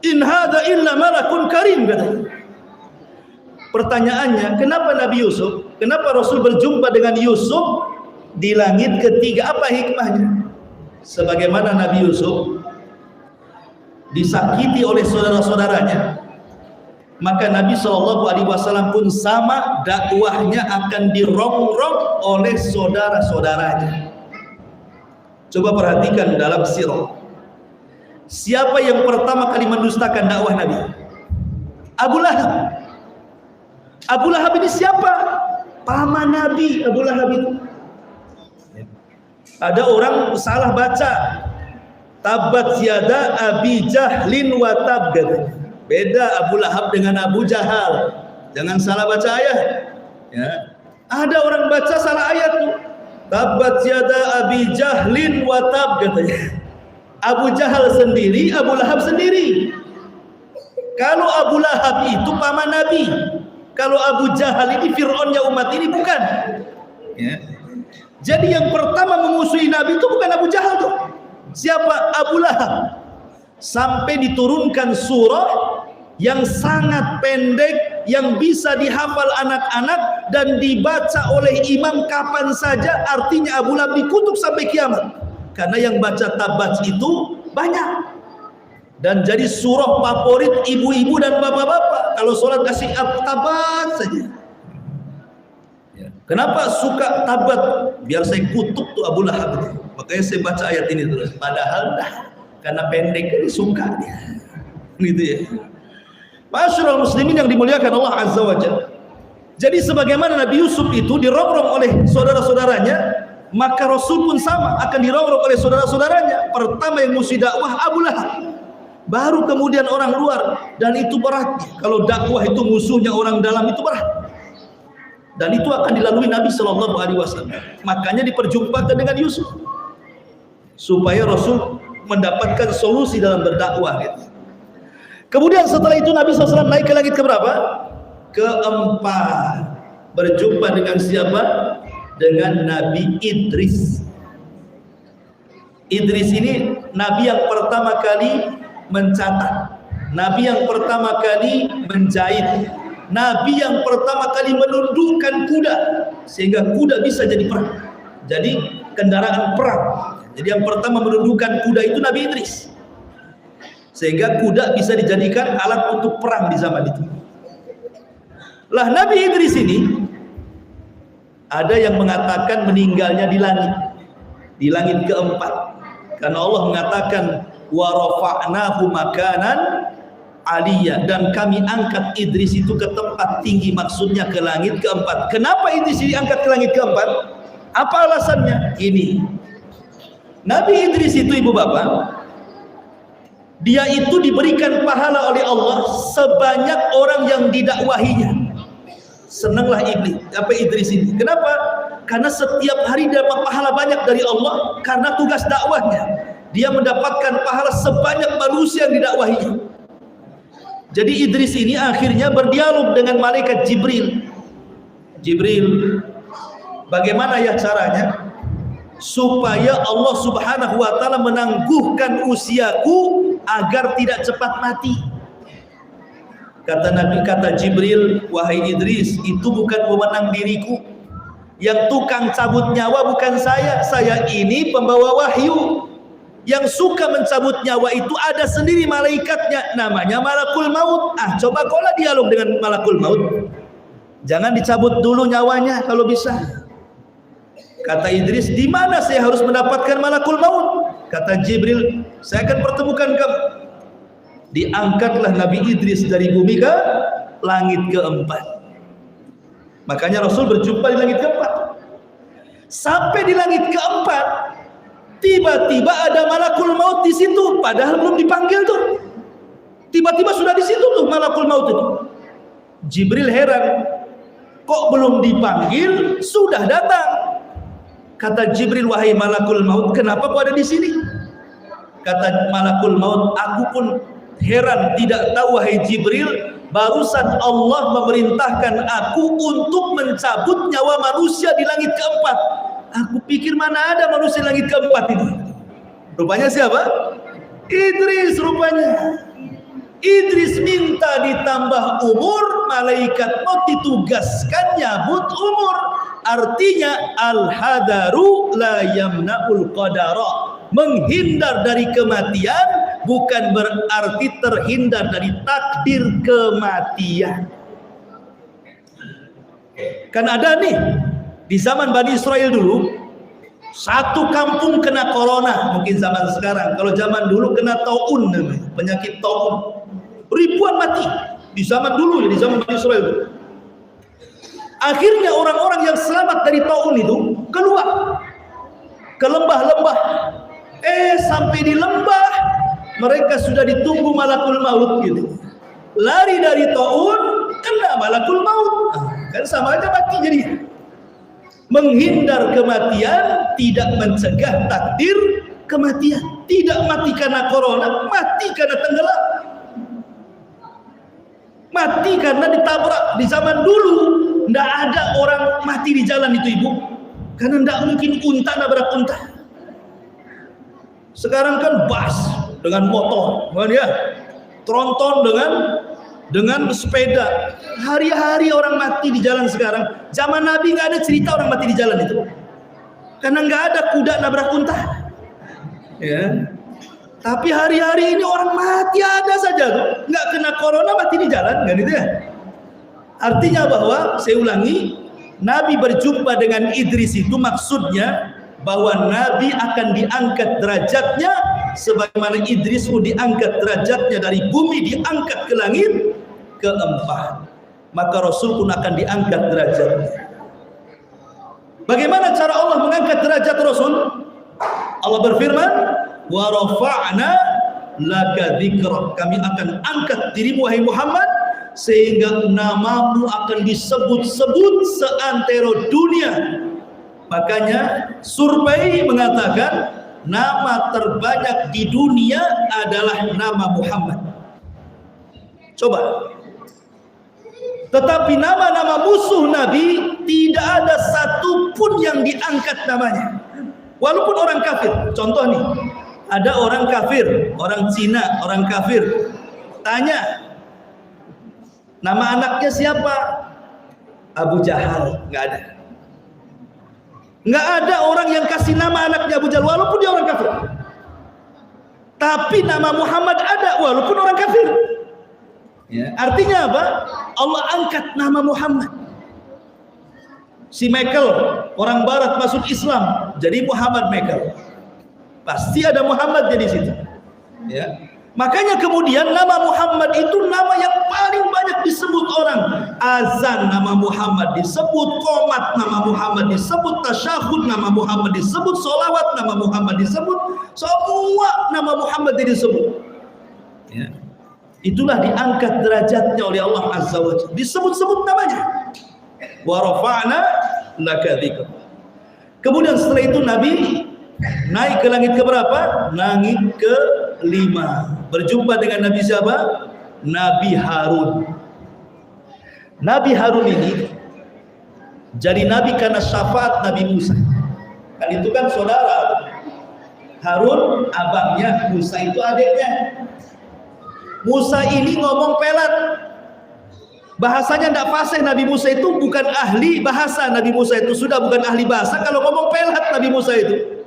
In hadza illa malakun karim katanya. Pertanyaannya, kenapa Nabi Yusuf, kenapa Rasul berjumpa dengan Yusuf di langit ketiga? Apa hikmahnya? Sebagaimana Nabi Yusuf disakiti oleh saudara-saudaranya, maka Nabi SAW pun sama, dakwahnya akan dirongrong oleh saudara-saudaranya. Coba perhatikan dalam sirah. Siapa yang pertama kali mendustakan dakwah Nabi? Abu Lahab. Abu Lahab ini siapa? Paman Nabi Abu Lahab itu. Ada orang salah baca. Tabat yada Abi Jahlin wa tab. Beda Abu Lahab dengan Abu Jahal. Jangan salah baca ayat. Ya. Ada orang baca salah ayat tuh. Tabat yada Abi Jahlin wa tab katanya. Abu Jahal sendiri, Abu Lahab sendiri. Kalau Abu Lahab itu paman Nabi. Kalau Abu Jahal ini Fir'aunnya umat ini bukan. Ya. Jadi yang pertama memusuhi Nabi itu bukan Abu Jahal tuh. Siapa? Abu Lahab. Sampai diturunkan surah yang sangat pendek, yang bisa dihafal anak-anak dan dibaca oleh imam kapan saja. Artinya Abu Lahab dikutuk sampai kiamat. Karena yang baca tabat itu banyak. Dan jadi surah favorit ibu-ibu dan bapak-bapak. Kalau sholat kasih tabat saja. Ya. Kenapa suka tabat? Biar saya kutuk tuh Abu Lahab itu. Makanya saya baca ayat ini terus. Padahal karena pendek ini suka dia. Gitu ya. Masyarul muslimin yang dimuliakan Allah Azza wa Jalla. Jadi sebagaimana Nabi Yusuf itu dirongrong oleh saudara-saudaranya, maka Rasul pun sama akan dirongrong oleh saudara-saudaranya. Pertama yang mesti dakwah Abu Lahab. Baru kemudian orang luar, dan itu berat. Kalau dakwah itu musuhnya orang dalam itu berat. Dan itu akan dilalui Nabi SAW. Makanya diperjumpakan dengan Yusuf supaya Rasul mendapatkan solusi dalam berdakwah. Gitu. Kemudian setelah itu Nabi SAW naik ke langit keberapa? Keempat. Berjumpa dengan siapa? Dengan Nabi Idris. Idris ini Nabi yang pertama kali mencatat. Nabi yang pertama kali menjahit, Nabi yang pertama kali menundukkan kuda sehingga kuda bisa jadi perang, jadi kendaraan perang. Jadi yang pertama menundukkan kuda itu Nabi Idris, sehingga kuda bisa dijadikan alat untuk perang di zaman itu. Lah Nabi Idris ini ada yang mengatakan meninggalnya di langit keempat, karena Allah mengatakan wa rafa'nahu makanan aliyah, dan kami angkat Idris itu ke tempat tinggi, maksudnya ke langit keempat. Kenapa Idris diangkat ke langit keempat? Apa alasannya? Ini Nabi Idris itu, ibu bapak, dia itu diberikan pahala oleh Allah sebanyak orang yang didakwahinya. Senanglah Idris ini. Kenapa? Karena setiap hari dapat pahala banyak dari Allah karena tugas dakwahnya. Dia mendapatkan pahala sebanyak manusia yang didakwahinya. Jadi Idris ini akhirnya berdialog dengan malaikat Jibril. Jibril, bagaimana ya caranya supaya Allah Subhanahu wa taala menangguhkan usiaku agar tidak cepat mati? Kata Jibril, wahai Idris, itu bukan wewenang diriku. Yang tukang cabut nyawa bukan saya ini pembawa wahyu. Yang suka mencabut nyawa itu ada sendiri malaikatnya, namanya Malakul Maut. Coba kaulah dialog dengan Malakul Maut. Jangan dicabut dulu nyawanya kalau bisa. Kata Idris, di mana saya harus mendapatkan Malakul Maut? Kata Jibril, saya akan pertemukan kamu. Diangkatlah Nabi Idris dari bumi ke langit keempat. Makanya Rasul berjumpa di langit keempat. Sampai di langit keempat, tiba-tiba ada Malakul Maut di situ, padahal belum dipanggil tuh. Tiba-tiba sudah di situ tuh Malakul Maut itu. Jibril heran, kok belum dipanggil sudah datang. Kata Jibril, wahai Malakul Maut, kenapa kau ada di sini? Kata Malakul Maut, aku pun heran, tidak tahu wahai Jibril, barusan Allah memerintahkan aku untuk mencabut nyawa manusia di langit keempat. Aku pikir mana ada manusia langit keempat itu. Rupanya siapa? Idris rupanya. Idris minta ditambah umur, malaikat mau ditugaskan nyabut umur. Artinya al-hadaru la yamna'ul qadara. Menghindar dari kematian bukan berarti terhindar dari takdir kematian. Kan ada nih di zaman Bani Israel dulu, satu kampung kena corona, mungkin zaman sekarang. Kalau zaman dulu kena taun, penyakit taun. Ribuan mati di zaman dulu, di zaman Bani Israel dulu. Akhirnya orang-orang yang selamat dari taun itu keluar ke lembah-lembah. Sampai di lembah mereka sudah ditunggu Malakul Maut gitu. Lari dari taun, kena Malakul Maut. Kan sama aja mati jadi. Menghindar kematian tidak mencegah takdir kematian. Tidak mati karena corona, mati karena tenggelam, mati karena ditabrak. Di zaman dulu tidak ada orang mati di jalan itu, ibu, karena tidak mungkin unta nabrak unta. Sekarang kan bus dengan motor, kan ya, tronton dengan sepeda. Hari-hari orang mati di jalan sekarang. Zaman Nabi nggak ada cerita orang mati di jalan itu, karena nggak ada kuda nabrak unta, ya. Tapi hari-hari ini orang mati ada saja tuh, nggak kena corona mati di jalan, kan itu ya. Artinya bahwa, saya ulangi, Nabi berjumpa dengan Idris itu maksudnya bahwa Nabi akan diangkat derajatnya sebagaimana Idris pun diangkat derajatnya dari bumi diangkat ke langit keempat. Maka Rasul pun akan diangkat derajatnya. Bagaimana cara Allah mengangkat derajat Rasul? Allah berfirman, wa rafa'na laka dzikrak. Kami akan angkat dirimu wahai Muhammad sehingga namamu akan disebut-sebut seantero dunia. Makanya survei mengatakan nama terbanyak di dunia adalah nama Muhammad. Coba. Tetapi nama-nama musuh Nabi tidak ada satupun yang diangkat namanya. Walaupun orang kafir. Contoh nih, ada orang kafir, orang Cina, orang kafir, Tanya, nama anaknya siapa? Abu Jahal. Nggak ada. Nggak ada orang yang kasih nama anaknya Abu Jahal walaupun dia orang kafir. Tapi nama Muhammad ada walaupun orang kafir. Ya, artinya apa? Allah angkat nama Muhammad. Si Michael, orang barat masuk Islam, jadi Muhammad Michael. Pasti ada Muhammad di situ. Ya. Makanya kemudian nama Muhammad itu nama yang paling banyak disebut orang. Azan nama Muhammad disebut, qomat nama Muhammad disebut, tasyahud nama Muhammad disebut, sholawat nama Muhammad disebut, semua nama Muhammad disebut. Ya. Itulah diangkat derajatnya oleh Allah Azza wa Jalla. Disebut-sebut namanya. Wa rafa'na laka dzikra. Kemudian setelah itu Nabi naik ke langit ke berapa? Langit ke 5. Berjumpa dengan Nabi siapa? Nabi Harun. Nabi Harun ini jadi nabi karena syafaat Nabi Musa. Kan itu kan saudara. Harun abangnya, Musa itu adiknya. Musa ini ngomong pelat. Bahasanya tidak fasih. Nabi Musa itu bukan ahli bahasa. Nabi Musa itu sudah bukan ahli bahasa kalau ngomong pelat Nabi Musa itu.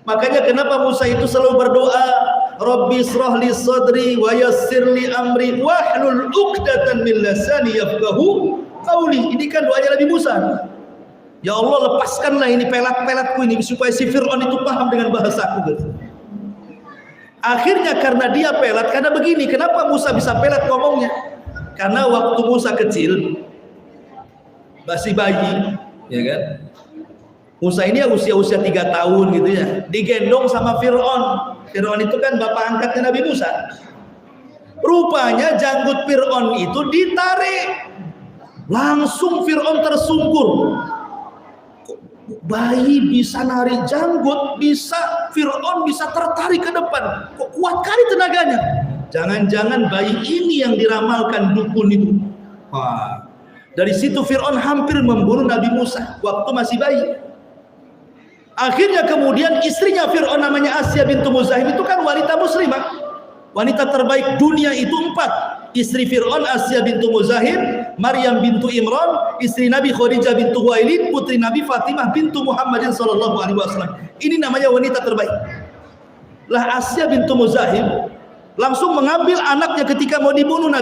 Makanya kenapa Musa itu selalu berdoa, Rabbi shrah li sadri wa yassir li amri wahlul 'uqdatan min lisani yafqahu qawli. Ini kan doanya Nabi Musa. Ya Allah, lepaskanlah ini pelat-pelatku ini supaya si Fir'aun itu paham dengan bahasaku gitu. Akhirnya karena dia pelat, karena begini, kenapa Musa bisa pelat ngomongnya? Karena waktu Musa kecil, masih bayi, ya kan? Musa ini ya usia 3 tahun gitu ya, digendong sama Fir'aun. Fir'aun itu kan bapak angkatnya Nabi Musa. Rupanya janggut Fir'aun itu ditarik, langsung Fir'aun tersungkur. Bayi bisa narik janggut, bisa Fir'aun bisa tertarik ke depan. Kok kuat kali tenaganya? Jangan-jangan bayi ini yang diramalkan dukun itu. Wah. Dari situ Fir'aun hampir membunuh Nabi Musa waktu masih bayi. Akhirnya kemudian istrinya Fir'aun namanya Asya bintu Muzahim itu kan wanita muslimah. Wanita terbaik dunia itu 4. Istri Fir'aun Asya bintu Muzahim, Maryam bintu Imran, istri Nabi Khadijah bintu Huwailid, putri Nabi Fatimah bintu Muhammadin sallallahu alaihi wasallam. Ini namanya wanita terbaik. Lah Asya bintu Muzahim langsung mengambil anaknya ketika mau dibunuh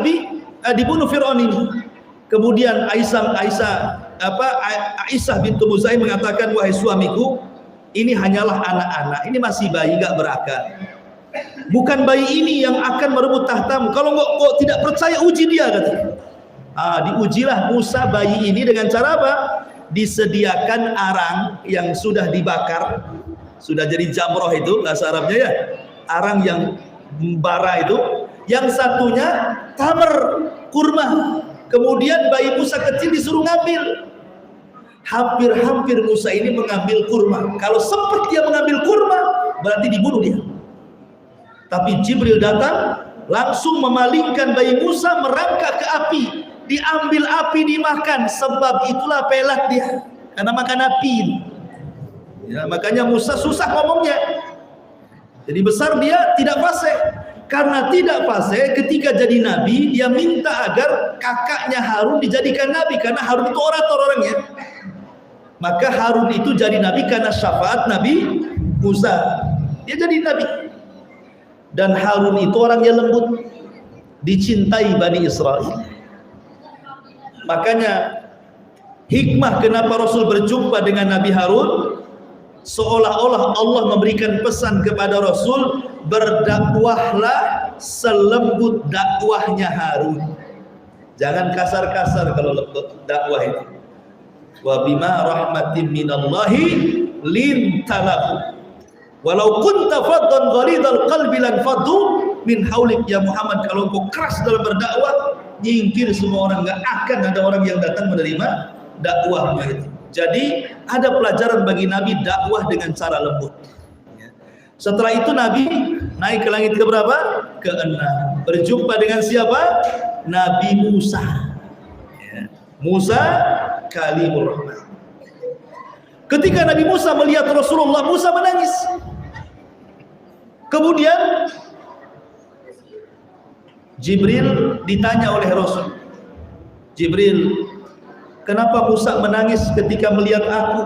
dibunuh Fir'aun ini. Kemudian Aisyah bintu Muzahim mengatakan, wahai suamiku, ini hanyalah anak-anak, ini masih bayi gak berakal. Bukan bayi ini yang akan merebut tahtamu. Kalau kok tidak percaya, uji dia katanya. Diujilah Musa bayi ini dengan cara apa? Disediakan arang yang sudah dibakar, sudah jadi jamroh itu bahasa Arabnya ya, arang yang bara itu. Yang satunya tamar, kurma. Kemudian bayi Musa kecil disuruh ngambil. Hampir-hampir Musa ini mengambil kurma. Kalau sempat dia mengambil kurma, berarti dibunuh dia. Tapi Jibril datang, langsung memalingkan bayi Musa, merangkak ke api. Diambil api, dimakan. Sebab itulah pelat dia, karena makan api. Ya, makanya Musa susah ngomongnya. Jadi besar dia tidak fasih. Karena tidak fasih, ketika jadi nabi, dia minta agar kakaknya Harun dijadikan nabi. Karena Harun itu orator orangnya. Maka Harun itu jadi nabi karena syafaat Nabi Musa. Dia jadi nabi. Dan Harun itu orangnya lembut, dicintai Bani Israel. Makanya hikmah kenapa Rasul berjumpa dengan Nabi Harun, seolah-olah Allah memberikan pesan kepada Rasul, berdakwahlah selembut dakwahnya Harun. Jangan kasar-kasar kalau dakwah itu. Wa bima rahmatin minallahi lintalahu. Walau kunta faddan ghalidhal qalbi lan faddu min haulik. Ya Muhammad, kalau engkau keras dalam berdakwah, nyingkir semua orang, enggak akan ada orang yang datang menerima dakwahnya itu. Jadi ada pelajaran bagi Nabi dakwah dengan cara lembut. Setelah itu Nabi naik ke langit ke berapa? Ke-6. Berjumpa dengan siapa? Nabi Musa. Musa Kalimur Rahman. Ketika Nabi Musa melihat Rasulullah, Musa menangis. Kemudian Jibril ditanya oleh Rasul, Jibril, kenapa Musa menangis ketika melihat aku?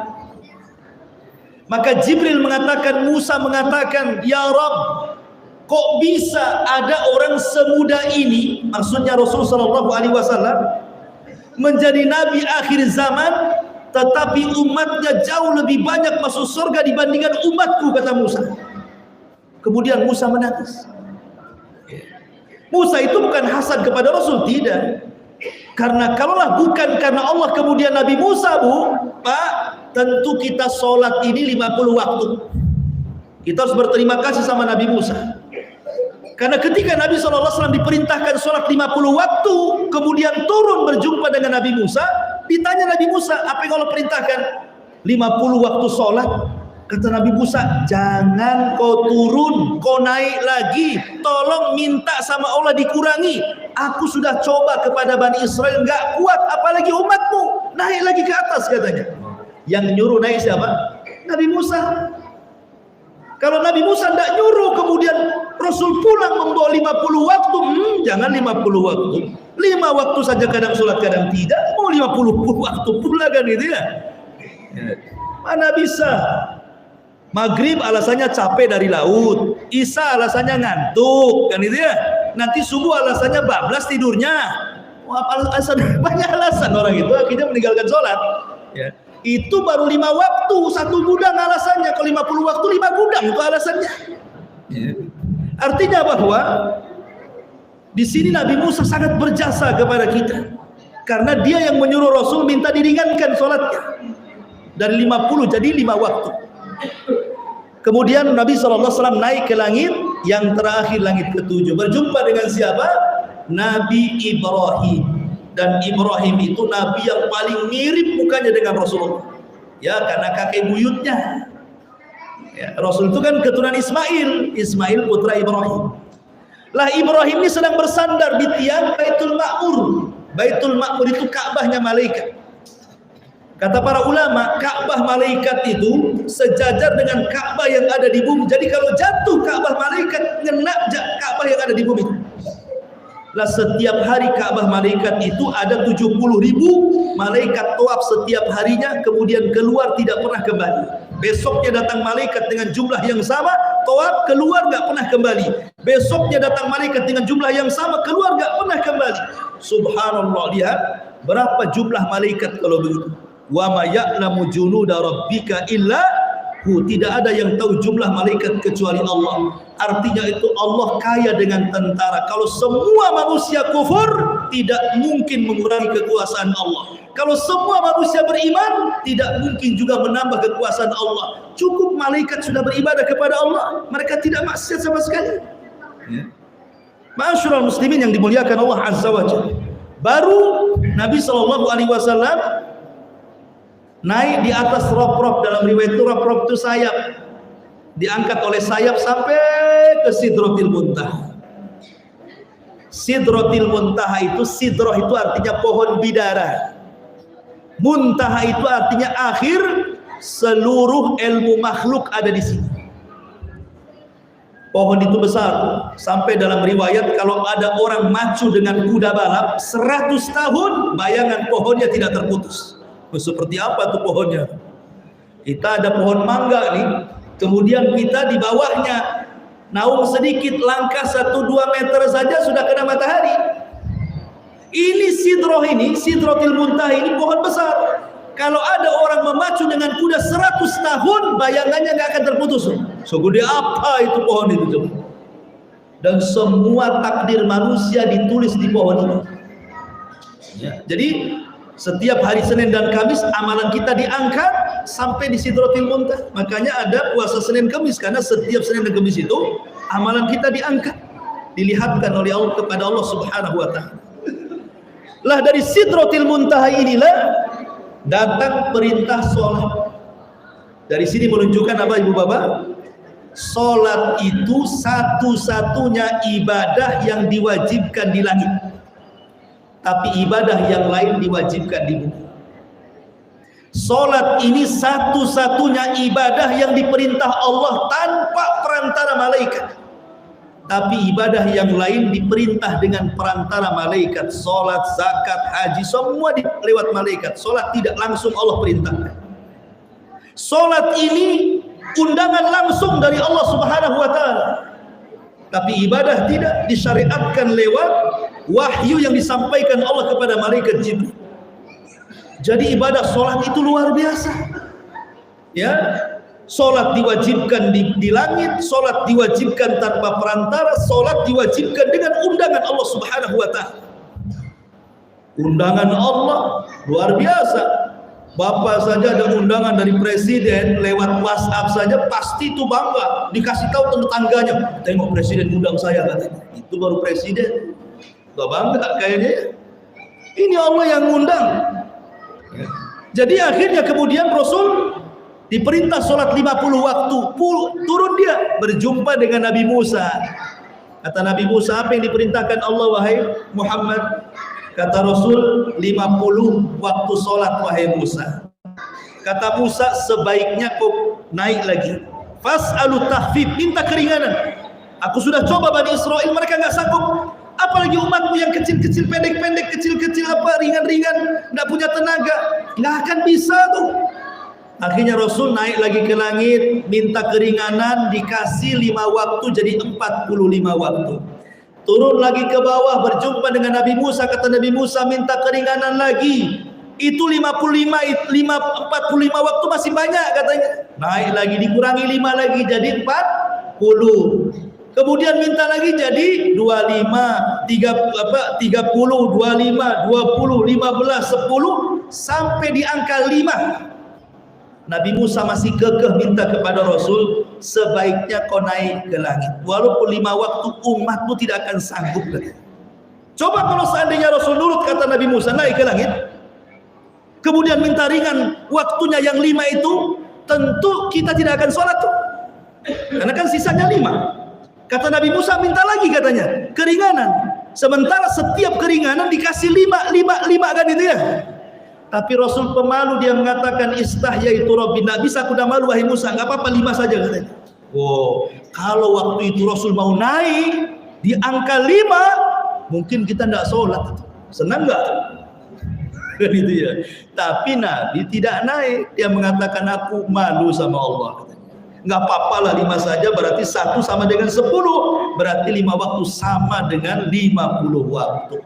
Maka Jibril mengatakan, Musa mengatakan, ya Rabb, kok bisa ada orang semuda ini, maksudnya Rasulullah SAW, menjadi nabi akhir zaman, tetapi umatnya jauh lebih banyak masuk surga dibandingkan umatku, kata Musa. Kemudian Musa menangis. Musa itu bukan hasad kepada Rasul, tidak. Karena kalaulah bukan karena Allah kemudian Nabi Musa, Pak, tentu kita sholat ini 50 waktu. Kita harus berterima kasih sama Nabi Musa. Karena ketika Nabi SAW diperintahkan sholat 50 waktu, kemudian turun berjumpa dengan Nabi Musa, ditanya Nabi Musa, apa yang Allah perintahkan? 50 waktu sholat. Kata Nabi Musa, jangan kau turun, kau naik lagi, tolong minta sama Allah dikurangi. Aku sudah coba kepada Bani Israel, nggak kuat, apalagi umatmu, naik lagi ke atas, katanya. Yang nyuruh naik siapa? Nabi Musa. Kalau Nabi Musa tidak nyuruh, kemudian Rasul pulang membawa 50 waktu, jangan 50 waktu, 5 waktu saja kadang sholat, kadang tidak, mau 50 waktu pula kan itu ya. Mana bisa. Maghrib alasannya capek dari laut, Isya alasannya ngantuk, kan itu ya. Nanti subuh alasannya bablas tidurnya. Wah, alasan, banyak alasan orang itu akhirnya meninggalkan sholat. Ya. Itu baru 5 waktu, 1 gudang alasannya. Kalau 50 waktu 5 gudang itu alasannya. Ya. Artinya bahwa di sini Nabi Musa sangat berjasa kepada kita, karena dia yang menyuruh Rasul minta diringankan sholatnya dari 50 jadi 5 waktu. Kemudian Nabi SAW naik ke langit yang terakhir, langit ke-7, berjumpa dengan siapa? Nabi Ibrahim. Dan Ibrahim itu nabi yang paling mirip mukanya dengan Rasulullah, ya, karena kakek buyutnya. Ya, Rasul itu kan keturunan Ismail putra Ibrahim. Lah Ibrahim ini sedang bersandar di tiang Baitul Ma'mur. Baitul Ma'mur itu Ka'bahnya malaikat. Kata para ulama, Ka'bah malaikat itu sejajar dengan Ka'bah yang ada di bumi. Jadi kalau jatuh Ka'bah malaikat, ngena Ka'bah yang ada di bumi. Lah setiap hari Ka'bah malaikat itu ada 70.000 malaikat tawaf setiap harinya, kemudian keluar tidak pernah kembali. Besoknya datang malaikat dengan jumlah yang sama, tawaf, keluar nggak pernah kembali. Besoknya datang malaikat dengan jumlah yang sama, keluar nggak pernah kembali. Subhanallah, lihat berapa jumlah malaikat kalau begitu. Wa ma ya'lamu junuda rabbika illa hu. Tidak ada yang tahu jumlah malaikat kecuali Allah. Artinya itu Allah kaya dengan tentara. Kalau semua manusia kufur, tidak mungkin mengurangi kekuasaan Allah. Kalau semua manusia beriman, tidak mungkin juga menambah kekuasaan Allah. Cukup malaikat sudah beribadah kepada Allah, mereka tidak maksiat sama sekali. Ma'asyiral muslimin yang dimuliakan Allah Azza wa Jalla. Baru Nabi SAW naik di atas rop-rop. Dalam riwayat itu rop-rop itu sayap, diangkat oleh sayap sampai ke Sidratil Muntaha. Sidratil Muntaha itu, sidroh itu artinya pohon bidara, muntaha itu artinya akhir. Seluruh ilmu makhluk ada di sini. Pohon itu besar, sampai dalam riwayat kalau ada orang macu dengan kuda balap 100 tahun, bayangan pohonnya tidak terputus. Seperti apa tuh pohonnya? Kita ada pohon mangga nih, kemudian kita di bawahnya naung sedikit, langkah 1-2 meter saja sudah kena matahari. Ini sidroh, ini Sidratil Muntaha, ini pohon besar. Kalau ada orang memacu dengan kuda 100 tahun, bayangannya nggak akan terputus. Segede apa itu pohon itu coba? Dan semua takdir manusia ditulis di pohon ini. Ya, jadi setiap hari Senin dan Kamis amalan kita diangkat sampai di Sidratil Muntaha. Makanya ada puasa Senin Kamis, karena setiap Senin dan Kamis itu amalan kita diangkat, dilihatkan oleh Allah kepada Allah Subhanahu wa taala. Lah dari Sidratil Muntaha inilah datang perintah sholat. Dari sini menunjukkan apa Ibu Bapak? Sholat itu satu-satunya ibadah yang diwajibkan di langit, tapi ibadah yang lain diwajibkan di bumi. Sholat ini satu-satunya ibadah yang diperintah Allah tanpa perantara malaikat. Tapi ibadah yang lain diperintah dengan perantara malaikat. Salat, zakat, haji, semua lewat malaikat. Salat tidak langsung Allah perintahkan. Salat ini undangan langsung dari Allah Subhanahu wa taala. Tapi ibadah tidak, disyariatkan lewat wahyu yang disampaikan Allah kepada malaikat Jibril. Jadi ibadah salat itu luar biasa. Ya. Salat diwajibkan di langit, salat diwajibkan tanpa perantara, salat diwajibkan dengan undangan Allah Subhanahu wa taala. Undangan Allah luar biasa. Bapak saja ada undangan dari presiden lewat WhatsApp saja pasti itu bangga, dikasih tahu tetangganya, tengok presiden undang saya katanya. Itu baru presiden. Gak bangga kayaknya. Ini Allah yang undang. Jadi akhirnya kemudian Rasul diperintah sholat 50 waktu. Turun dia berjumpa dengan Nabi Musa. Kata Nabi Musa, apa yang diperintahkan Allah wahai Muhammad? Kata Rasul, 50 waktu sholat wahai Musa. Kata Musa, sebaiknya kau naik lagi. Fas'alu tahfif, minta keringanan. Aku sudah coba Bani Israel, mereka nggak sanggup. Apalagi umatmu yang kecil-kecil, pendek-pendek, kecil-kecil, apa ringan-ringan, nggak punya tenaga, nggak akan bisa tuh. Akhirnya Rasul naik lagi ke langit, minta keringanan, dikasih 5 waktu jadi 45 waktu. Turun lagi ke bawah, berjumpa dengan Nabi Musa. Kata Nabi Musa, minta keringanan lagi. Itu 45 waktu masih banyak katanya. Naik lagi, dikurangi 5 lagi jadi 40. Kemudian minta lagi jadi 25, 30, 25, 20, 15, 10 sampai di angka 5. Nabi Musa masih kekeh minta kepada Rasul, sebaiknya kau naik ke langit. Walaupun 5 waktu umatmu tidak akan sanggup. Coba kalau seandainya Rasul nurut kata Nabi Musa, naik ke langit. Kemudian minta ringan waktunya yang 5 itu, tentu kita tidak akan sholat tuh. Karena kan sisanya 5. Kata Nabi Musa, minta lagi katanya, keringanan. Sementara setiap keringanan dikasih 5 kan itu ya. Tapi Rasul pemalu, dia mengatakan istahya itu Rabbi, nggak bisa, aku udah malu wahai Musa, nggak apa-apa 5 saja katanya. Wow, kalau waktu itu Rasul mau naik di angka 5, mungkin kita nggak sholat. Senang nggak? Gitu ya. Tapi Nabi tidak naik, dia mengatakan aku malu sama Allah. Nggak apa-apa lah 5 saja, berarti 1 sama dengan 10, berarti 5 waktu sama dengan 50 waktu.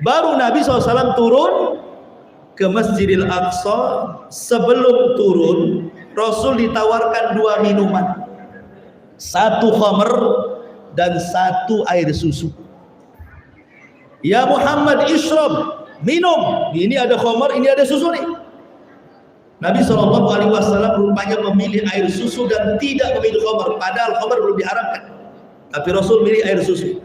Baru Nabi SAW turun ke Masjidil Aqsa. Sebelum turun, Rasul ditawarkan 2 minuman, 1 khamr dan 1 air susu. Ya Muhammad, ishrab, minum. Ini ada khamr, ini ada susu nih. Nabi SAW rupanya memilih air susu dan tidak memilih khamr, padahal khamr belum diharamkan. Tapi Rasul milih air susu.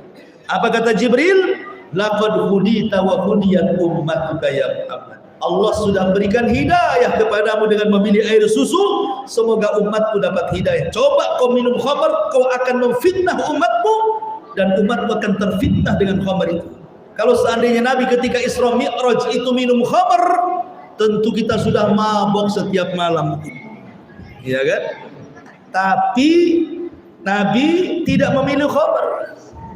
Apa kata Jibril? Laqad hudita wa hudiyat ummatuka ya Muhammad. Allah sudah berikan hidayah kepadamu dengan memilih air susu, semoga umatku dapat hidayah. Coba kau minum khamr, kau akan memfitnah umatmu dan umatmu akan terfitnah dengan khamr itu. Kalau seandainya Nabi ketika Isra Mi'raj itu minum khamr, tentu kita sudah mabok setiap malam, ya kan? Tapi Nabi tidak memilih khamr,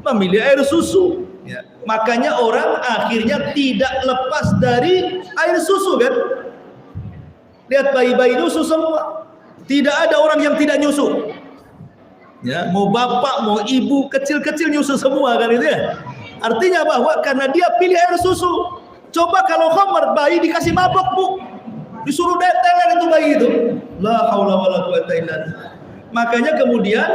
memilih air susu. Ya. Makanya orang akhirnya tidak lepas dari air susu kan? Lihat bayi-bayi nyusu semua, tidak ada orang yang tidak nyusu. Ya, mau bapak, mau ibu, kecil-kecil nyusu semua kan itu ya. Artinya bahwa karena dia pilih air susu. Coba kalau khamr, bayi dikasih mabok bu, disuruh deteler itu bayi itu. La haula wala quwata illa billah. Makanya kemudian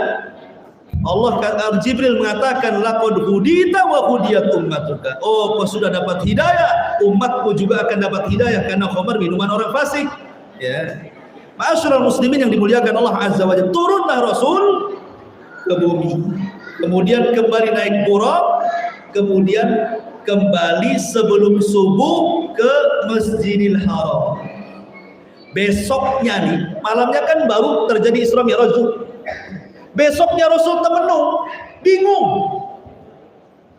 Allah kata Jibril mengatakan laqad hudita wa hudiyat ummatuka. Oh, kau sudah dapat hidayah, umatku juga akan dapat hidayah karena khamr minuman orang fasik. Ya. Ma'asyiral muslimin yang dimuliakan Allah Azza wa Jalla, turunlah Rasul ke bumi. Kemudian kembali naik Buraq, kemudian kembali sebelum subuh ke Masjidil Haram. Besoknya nih, malamnya kan baru terjadi Isra Mi'raj. Besoknya Rasul temenung, bingung.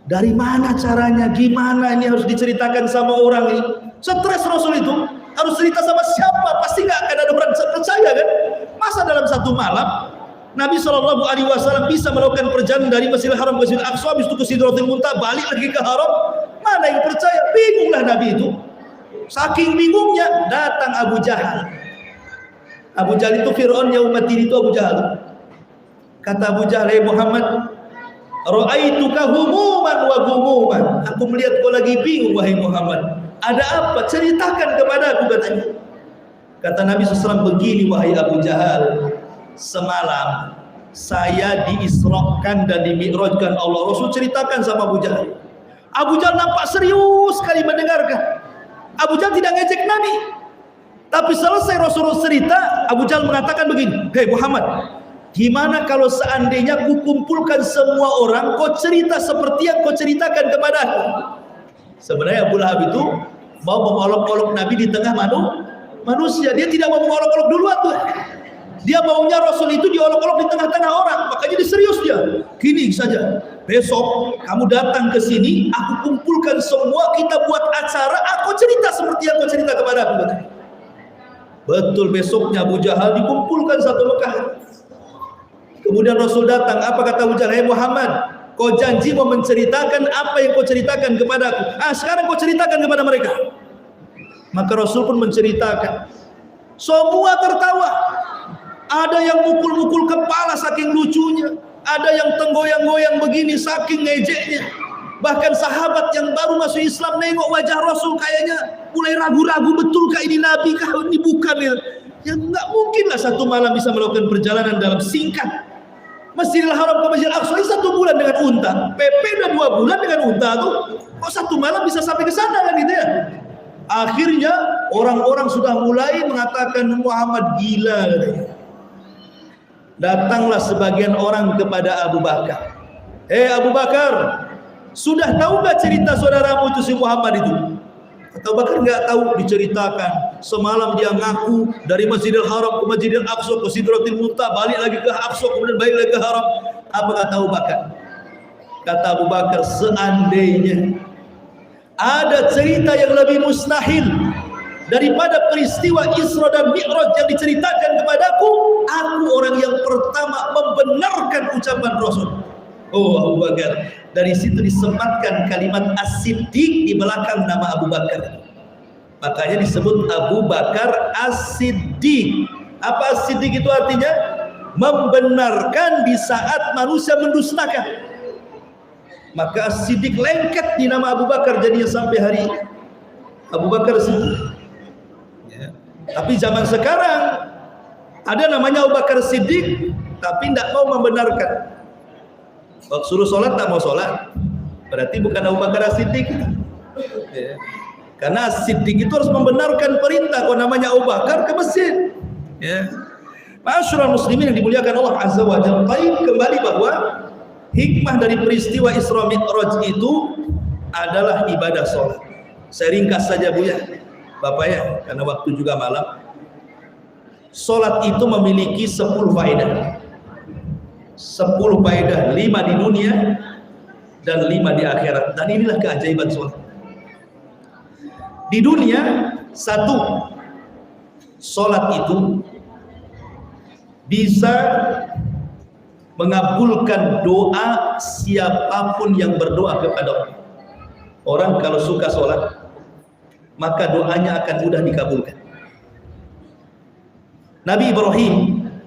Dari mana caranya, gimana ini harus diceritakan sama orang ini. Stres Rasul itu, harus cerita sama siapa, pasti nggak akan ada orang percaya kan. Masa dalam satu malam Nabi SAW bisa melakukan perjalanan dari Masjidil Haram ke Masjidil Aqsa, habis itu ke Sidratul Muntaha, balik lagi ke Haram. Mana yang percaya? Bingunglah Nabi itu. Saking bingungnya, datang Abu Jahal. Abu Jahal itu Fir'aun yaumaddin, itu Abu Jahal. Kata Abu Jahal, "Hai Muhammad, ra'aituka humuman wa gumuman." Aku melihat kau lagi bingung, wahai Muhammad. Ada apa? Ceritakan kepada aku, katanya. Kata Nabi SAW, "Begini wahai Abu Jahal, semalam saya diisrakan dan dimi'rajkan Allah." Rasul ceritakan sama Abu Jahal. Abu Jahal nampak serius sekali mendengarkan. Abu Jahal tidak ngejek Nabi. Tapi selesai Rasulullah cerita, Abu Jahal mengatakan begini, "Hei Muhammad, gimana kalau seandainya ku kumpulkan semua orang, kau cerita seperti yang kau ceritakan kepada aku?" Sebenarnya Abu Lahab itu mau mengolok-olok Nabi di tengah manusia. Dia tidak mau mengolok-olok duluan tuh. Dia maunya Rasul itu diolok-olok di tengah-tengah orang. Makanya dia serius dia. Gini saja, besok kamu datang ke sini, aku kumpulkan semua, kita buat acara, aku cerita seperti yang kau cerita kepada aku. Betul, besoknya Abu Jahal dikumpulkan satu Mekah. Kemudian Rasul datang, apa kata Abu Jahal? "Hai Muhammad, kau janji mau menceritakan apa yang kau ceritakan kepada aku. Sekarang kau ceritakan kepada mereka." Maka Rasul pun menceritakan. Semua tertawa. Ada yang mukul-mukul kepala saking lucunya, ada yang tenggoyang-goyang begini saking ngejeknya. Bahkan sahabat yang baru masuk Islam nengok wajah Rasul kayaknya mulai ragu-ragu, betulkah ini Nabi kah, ini bukan ya? Ya nggak mungkinlah satu malam bisa melakukan perjalanan dalam singkat Masjidil Haram ke Masjidil Aqsa 1 bulan dengan unta. PP udah 2 bulan dengan unta tuh. Kok 1 malam bisa sampai ke sana kan gitu ya? Akhirnya orang-orang sudah mulai mengatakan Muhammad gila katanya. Datanglah sebagian orang kepada Abu Bakar. "Hei Abu Bakar, sudah tahu gak cerita saudaramu itu si Muhammad itu?" Kata Abu Bakar, "Nggak tahu." Diceritakan. Semalam dia ngaku dari Masjidil Haram ke Masjidil Aqsa ke Sidratul Muntaha, balik lagi ke Aqsa, kemudian balik lagi ke Haram. Apa kata Abu Bakar? Kata Abu Bakar, "Seandainya ada cerita yang lebih mustahil daripada peristiwa Isra dan Mi'raj yang diceritakan kepadaku, aku orang yang pertama membenarkan ucapan Rasul." Oh Abu Bakar. Dari situ disematkan kalimat As-Siddiq di belakang nama Abu Bakar. Makanya disebut Abu Bakar As-Siddiq. Apa As-Siddiq itu artinya? Membenarkan di saat manusia mendustakan. Maka As-Siddiq lengket di nama Abu Bakar jadinya sampai hari ini. Abu Bakar Siddiq. Ya. Tapi zaman sekarang ada namanya Abu Bakar Siddiq tapi tidak mau membenarkan. Waktu suruh sholat tak mau sholat, berarti bukan Abu Bakar Siddiq. Ya. Karena Siddiq itu harus membenarkan perintah. Kalau namanya Abu Bakar ke masjid. Ya. Ma'asyiral muslimin yang dimuliakan Allah Azza wa Jalla. Kembali bahwa hikmah dari peristiwa Isra Mi'raj itu adalah ibadah sholat. Saya ringkas saja Bu ya, Bapak ya, karena waktu juga malam. Sholat itu memiliki 10 faedah. 10 faedah, 5 di dunia dan 5 di akhirat. Dan inilah keajaiban sholat. Di dunia, 1, sholat itu bisa mengabulkan doa siapapun yang berdoa kepada Allah. Orang kalau suka sholat, maka doanya akan mudah dikabulkan. Nabi Ibrahim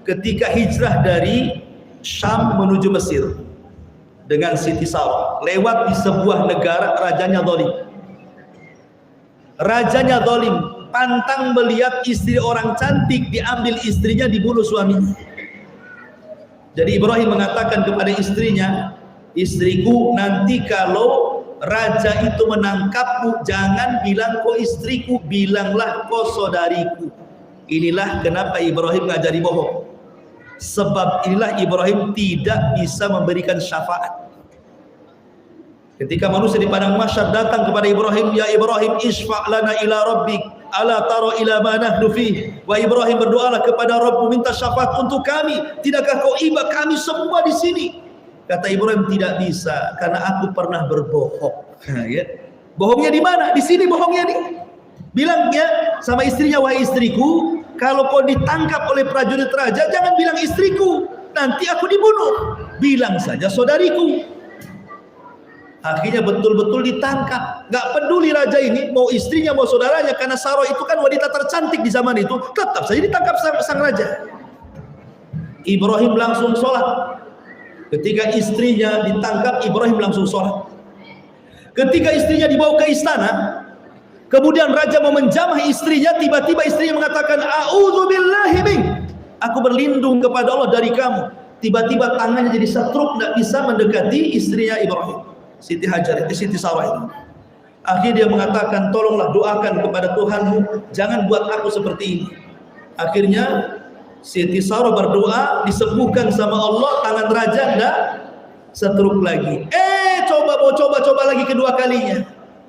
ketika hijrah dari Syam menuju Mesir dengan Siti Sarah, lewat di sebuah negara rajanya zalim. Rajanya zalim, pantang melihat istri orang cantik diambil istrinya, dibunuh suaminya. Jadi Ibrahim mengatakan kepada istrinya, "Istriku, nanti kalau raja itu menangkapmu, jangan bilang kau istriku, bilanglah kau saudariku." Inilah kenapa Ibrahim ngajari bohong. Sebab inilah Ibrahim tidak bisa memberikan syafaat. Ketika manusia di padang mahsyar datang kepada Ibrahim, "Ya Ibrahim, isfa' lana ila rabbik, ala tara ila ma nahnu fi." Wa Ibrahim, berdoalah kepada Rabbmu, minta syafaat untuk kami. Tidakkah kau iba kami semua di sini? Kata Ibrahim, "Tidak bisa, karena aku pernah berbohong." Ya. Bohongnya di mana? Di sini bohongnya nih. Bilangnya sama istrinya, "Wahai istriku, kalau kau ditangkap oleh prajurit raja, jangan bilang istriku, nanti aku dibunuh. Bilang saja saudariku. Akhirnya betul-betul ditangkap. Gak peduli raja ini mau istrinya mau saudaranya, karena Sarah itu kan wanita tercantik di zaman itu, tetap saja ditangkap sang raja. Ibrahim langsung sholat. Ketika istrinya ditangkap, Ibrahim langsung sholat. Ketika istrinya dibawa ke istana, kemudian raja mau menjamah istrinya, tiba-tiba istrinya mengatakan, "A'udzubillahi mink." Aku berlindung kepada Allah dari kamu. Tiba-tiba tangannya jadi setruk, tidak bisa mendekati istrinya Ibrahim, Siti Hajar, Siti Sarah itu. Akhirnya dia mengatakan, tolonglah doakan kepada Tuhanmu, jangan buat aku seperti ini. Akhirnya Siti Sarah berdoa, disembuhkan sama Allah, tangan raja tidak setruk lagi. Coba lagi kedua kalinya.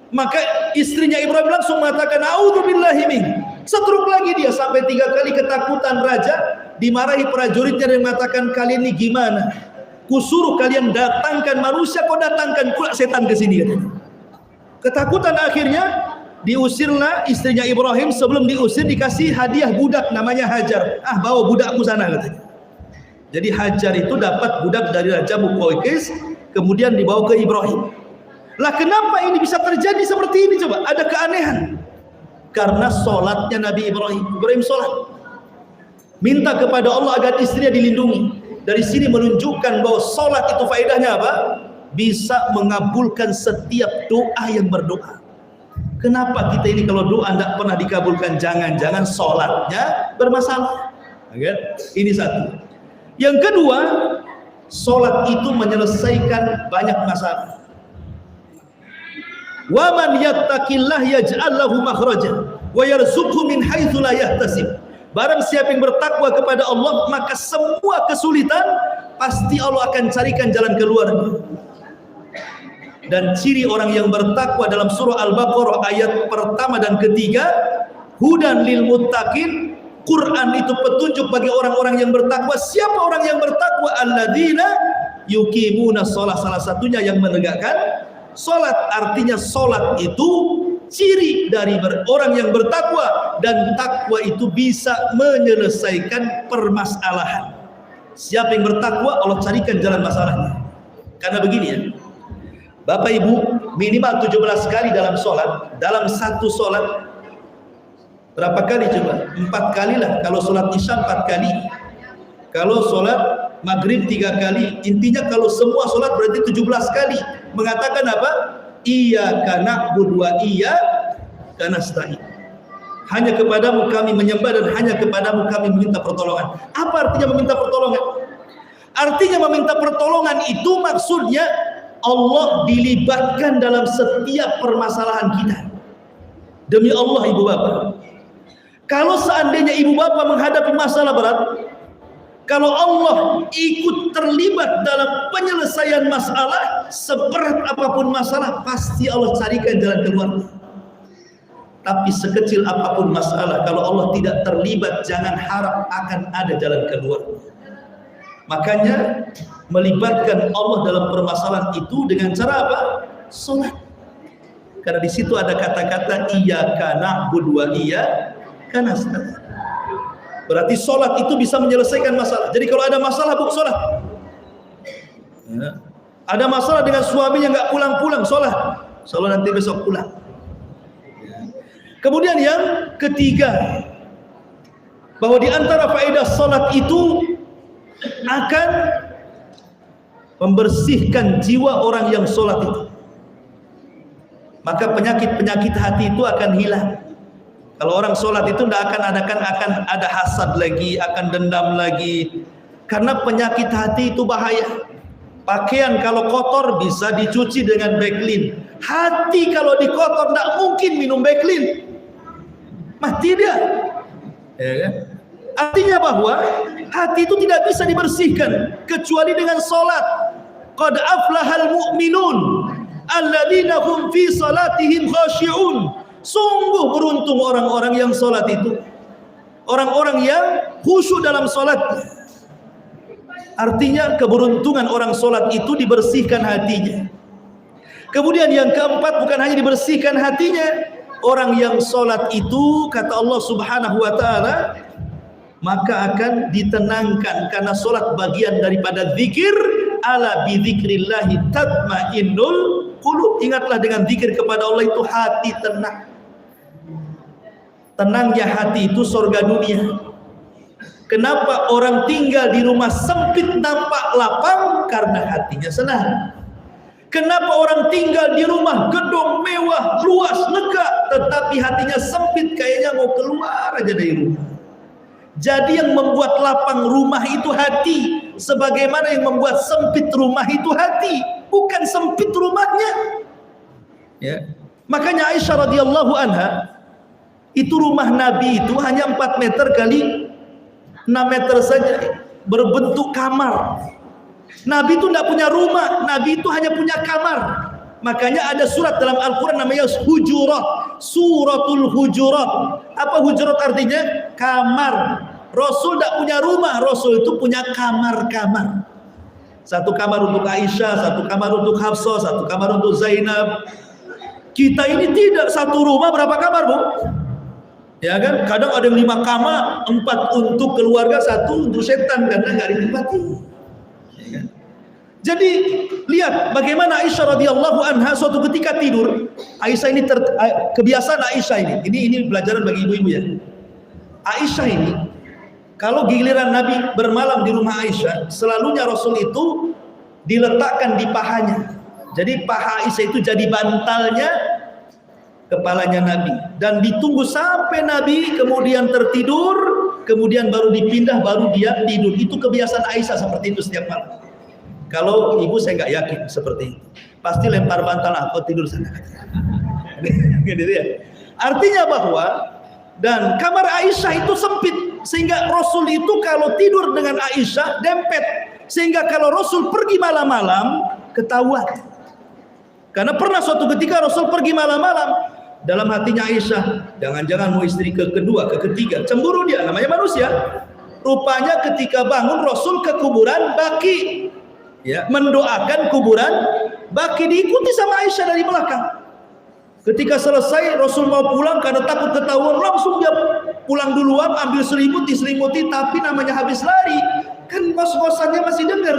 Maka istrinya Ibrahim langsung mengatakan, "A'udzubillahi mink." Setruk lagi dia sampai 3 kali. Ketakutan raja, dimarahi prajuritnya dan mengatakan, "Kalian ini gimana? Kusuruh kalian datangkan manusia, kau datangkan pula setan ke sini." Ketakutan, akhirnya diusirlah istrinya Ibrahim. Sebelum diusir dikasih hadiah budak namanya Hajar. Bawa budakku sana, katanya. Jadi Hajar itu dapat budak dari Raja Muqawqis, kemudian dibawa ke Ibrahim. Lah kenapa ini bisa terjadi seperti ini coba? Ada keanehan. Karena sholatnya Nabi Ibrahim. Ibrahim sholat, minta kepada Allah agar istrinya dilindungi. Dari sini menunjukkan bahwa sholat itu faedahnya apa? Bisa mengabulkan setiap doa yang berdoa. Kenapa kita ini kalau doa tidak pernah dikabulkan? Jangan-jangan sholatnya bermasalah. Ini satu. Yang kedua, sholat itu menyelesaikan banyak masalah. Wa man yattaqillah yaj'al lahu makhraja wa yarzuqhu min haitsu la yahtasib. Barang siapa yang bertakwa kepada Allah, maka semua kesulitan pasti Allah akan carikan jalan keluarnya. Dan ciri orang yang bertakwa dalam surah Al-Baqarah ayat pertama dan ketiga, hudan lil muttaqin. Quran itu petunjuk bagi orang-orang yang bertakwa. Siapa orang yang bertakwa? Alladzina yuqimuna shalah. Salah satunya yang menegakkan salat. Artinya salat itu ciri dari orang yang bertakwa, dan takwa itu bisa menyelesaikan permasalahan. Siapa yang bertakwa, Allah carikan jalan masalahnya. Karena begini ya, Bapak Ibu, minimal 17 kali dalam sholat. Dalam satu sholat berapa kali coba? 4 kali lah. Kalau sholat isya 4 kali, kalau sholat maghrib 3 kali. Intinya kalau semua sholat berarti 17 kali mengatakan apa? Iyyaka na'budu wa iyyaka nasta'in. Hanya kepadamu kami menyembah dan hanya kepadamu kami meminta pertolongan. Apa artinya meminta pertolongan? Artinya meminta pertolongan itu maksudnya Allah dilibatkan dalam setiap permasalahan kita. Demi Allah ibu bapak, kalau seandainya ibu bapak menghadapi masalah berat, kalau Allah ikut terlibat dalam penyelesaian masalah, seberat apapun masalah, pasti Allah carikan jalan keluar. Tapi sekecil apapun masalah, kalau Allah tidak terlibat, jangan harap akan ada jalan keluar. Makanya melibatkan Allah dalam permasalahan itu dengan cara apa? Salat. Karena di situ ada kata-kata iyyaka na'budu wa iyyaka nasta'in. Berarti salat itu bisa menyelesaikan masalah. Jadi kalau ada masalah, buk salat. Ada masalah dengan suaminya nggak pulang-pulang, salat. Salat nanti besok pulang. Kemudian yang ketiga, bahwa di antara faedah salat itu akan membersihkan jiwa orang yang sholat itu. Maka penyakit-penyakit hati itu akan hilang. Kalau orang sholat itu tidak akan ada hasad lagi, akan dendam lagi. Karena penyakit hati itu bahaya. Pakaian kalau kotor bisa dicuci dengan backlin. Hati kalau dikotor tidak mungkin minum backlin. Mati dia. Ya kan? Artinya bahwa hati itu tidak bisa dibersihkan kecuali dengan salat. Qad aflahal mu'minun alladzina hum fi salatihim khashi'un. Sungguh beruntung orang-orang yang salat itu. Orang-orang yang khusyuk dalam salat. Artinya keberuntungan orang salat itu dibersihkan hatinya. Kemudian yang keempat, bukan hanya dibersihkan hatinya, orang yang salat itu kata Allah Subhanahu wa taala, maka akan ditenangkan, karena sholat bagian daripada zikir. Ala bi dzikrillahi tatmainnul qulub. Ingatlah, dengan zikir kepada Allah itu hati tenang. Tenangnya hati itu surga dunia. Kenapa orang tinggal di rumah sempit nampak lapang? Karena hatinya senang. Kenapa orang tinggal di rumah gedung mewah, luas, lega, tetapi hatinya sempit, kayaknya mau keluar aja dari rumah? Jadi yang membuat lapang rumah itu hati, sebagaimana yang membuat sempit rumah itu hati, bukan sempit rumahnya. Ya. Makanya Aisyah radhiyallahu anha, itu rumah Nabi itu hanya 4 meter kali 6 meter saja, berbentuk kamar. Nabi itu tidak punya rumah, Nabi itu hanya punya kamar. Makanya ada surat dalam Al-Quran namanya Hujurat, Suratul Hujurat. Apa Hujurat artinya? Kamar. Rasul tidak punya rumah, Rasul itu punya kamar-kamar. Satu kamar untuk Aisyah, satu kamar untuk Hafsah, satu kamar untuk Zainab. Kita ini tidak, satu rumah berapa kamar, Bu? Ya kan? Kadang ada yang 5 kamar, 4 untuk keluarga, 1 untuk setan, karena nggak ditempati. Ya kan? Jadi lihat bagaimana Aisyah radhiyallahu anha suatu ketika tidur. Aisyah ini kebiasaan Aisyah ini pelajaran bagi ibu-ibu ya. Aisyah ini kalau giliran Nabi bermalam di rumah Aisyah, selalunya Rasul itu diletakkan di pahanya. Jadi paha Aisyah itu jadi bantalnya kepalanya Nabi, dan ditunggu sampai Nabi kemudian tertidur, kemudian baru dipindah, baru dia tidur. Itu kebiasaan Aisyah seperti itu setiap malam. Kalau ibu saya nggak yakin seperti itu, pasti lempar bantal, aku tidur sana. Gitu ya. Artinya bahwa dan kamar Aisyah itu sempit, sehingga Rasul itu kalau tidur dengan Aisyah dempet, sehingga kalau Rasul pergi malam-malam ketahuan. Karena pernah suatu ketika Rasul pergi malam-malam, dalam hatinya Aisyah, jangan-jangan mau istri kedua, ketiga, cemburu dia, namanya manusia. Rupanya ketika bangun Rasul ke kuburan Baqi, ya, mendoakan kuburan Baqi, diikuti sama Aisyah dari belakang. Ketika selesai Rasul mau pulang karena takut ketahuan, langsung dia pulang duluan, ambil selimut, diselimuti, tapi namanya habis lari, kan bos-bosannya masih dengar.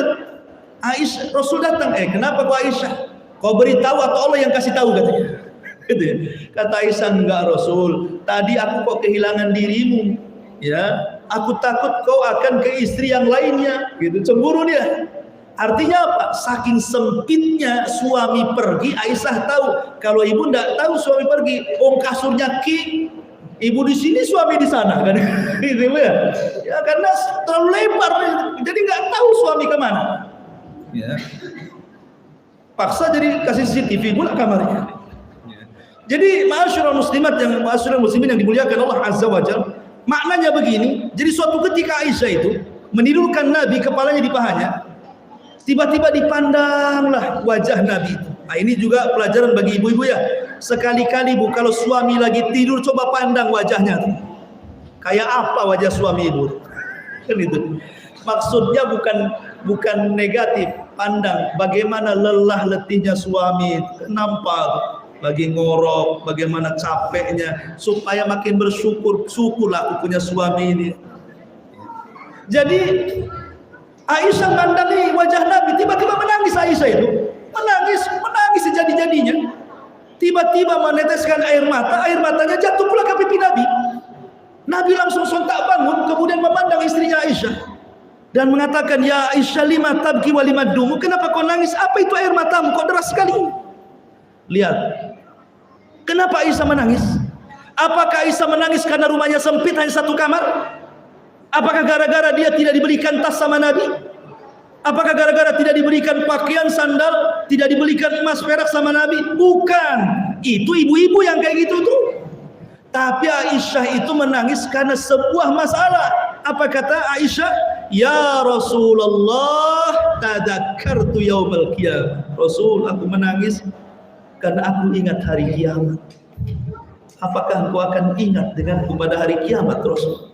Aisyah, Rasul datang, kenapa kau Aisyah? Kau beritahu atau Allah yang kasih tahu, katanya. Gitu ya. Kata Aisyah, enggak Rasul, tadi aku kok kehilangan dirimu, ya, aku takut kau akan ke istri yang lainnya, gitu, cemburu dia. Artinya apa? Saking sempitnya suami pergi, Aisyah tahu. Kalau ibu enggak tahu suami pergi, kasurnya king, ibu di sini, suami di sana, kan? Gitu ya. Ya karena terlalu lebar, jadi nggak tahu suami kemana. Ya. Paksa jadi kasih CCTV pula kamarnya. Jadi ma'asyiral muslimin yang dimuliakan Allah Azza wa Jalla, maknanya begini. Jadi suatu ketika Aisyah itu menidurkan Nabi, kepalanya di pahanya, tiba-tiba dipandanglah wajah Nabi. Nah, ini juga pelajaran bagi ibu-ibu ya. Sekali-kali Bu, kalau suami lagi tidur, coba pandang wajahnya. Kayak apa wajah suami ibu? Kan itu. Maksudnya bukan negatif. Pandang bagaimana lelah letihnya suami, nampak lagi ngorok, bagaimana capeknya, supaya makin bersyukur. Syukurlah aku punya suami ini. Jadi Aisyah mandangi wajah Nabi, tiba-tiba menangis. Aisyah itu menangis sejadi-jadinya. Tiba-tiba meneteskan air matanya jatuh pula ke pipi Nabi. Nabi langsung sontak bangun, kemudian memandang istrinya Aisyah dan mengatakan, ya Aisyah, lima tabki wa lima dumu, kenapa kau nangis? Apa itu air matamu kok deras sekali? Lihat, kenapa Aisyah menangis? Apakah Aisyah menangis karena rumahnya sempit, hanya satu kamar? Apakah gara-gara dia tidak diberikan tas sama Nabi? Apakah gara-gara tidak diberikan pakaian, sandal, tidak diberikan emas perak sama Nabi? Bukan. Itu ibu-ibu yang kayak gitu tuh. Tapi Aisyah itu menangis karena sebuah masalah. Apa kata Aisyah? Ya Rasulullah, tadakkartu yaumal qiyamah. Rasul, aku menangis karena aku ingat hari kiamat. Apakah engkau akan ingat denganku pada hari kiamat, Rasul?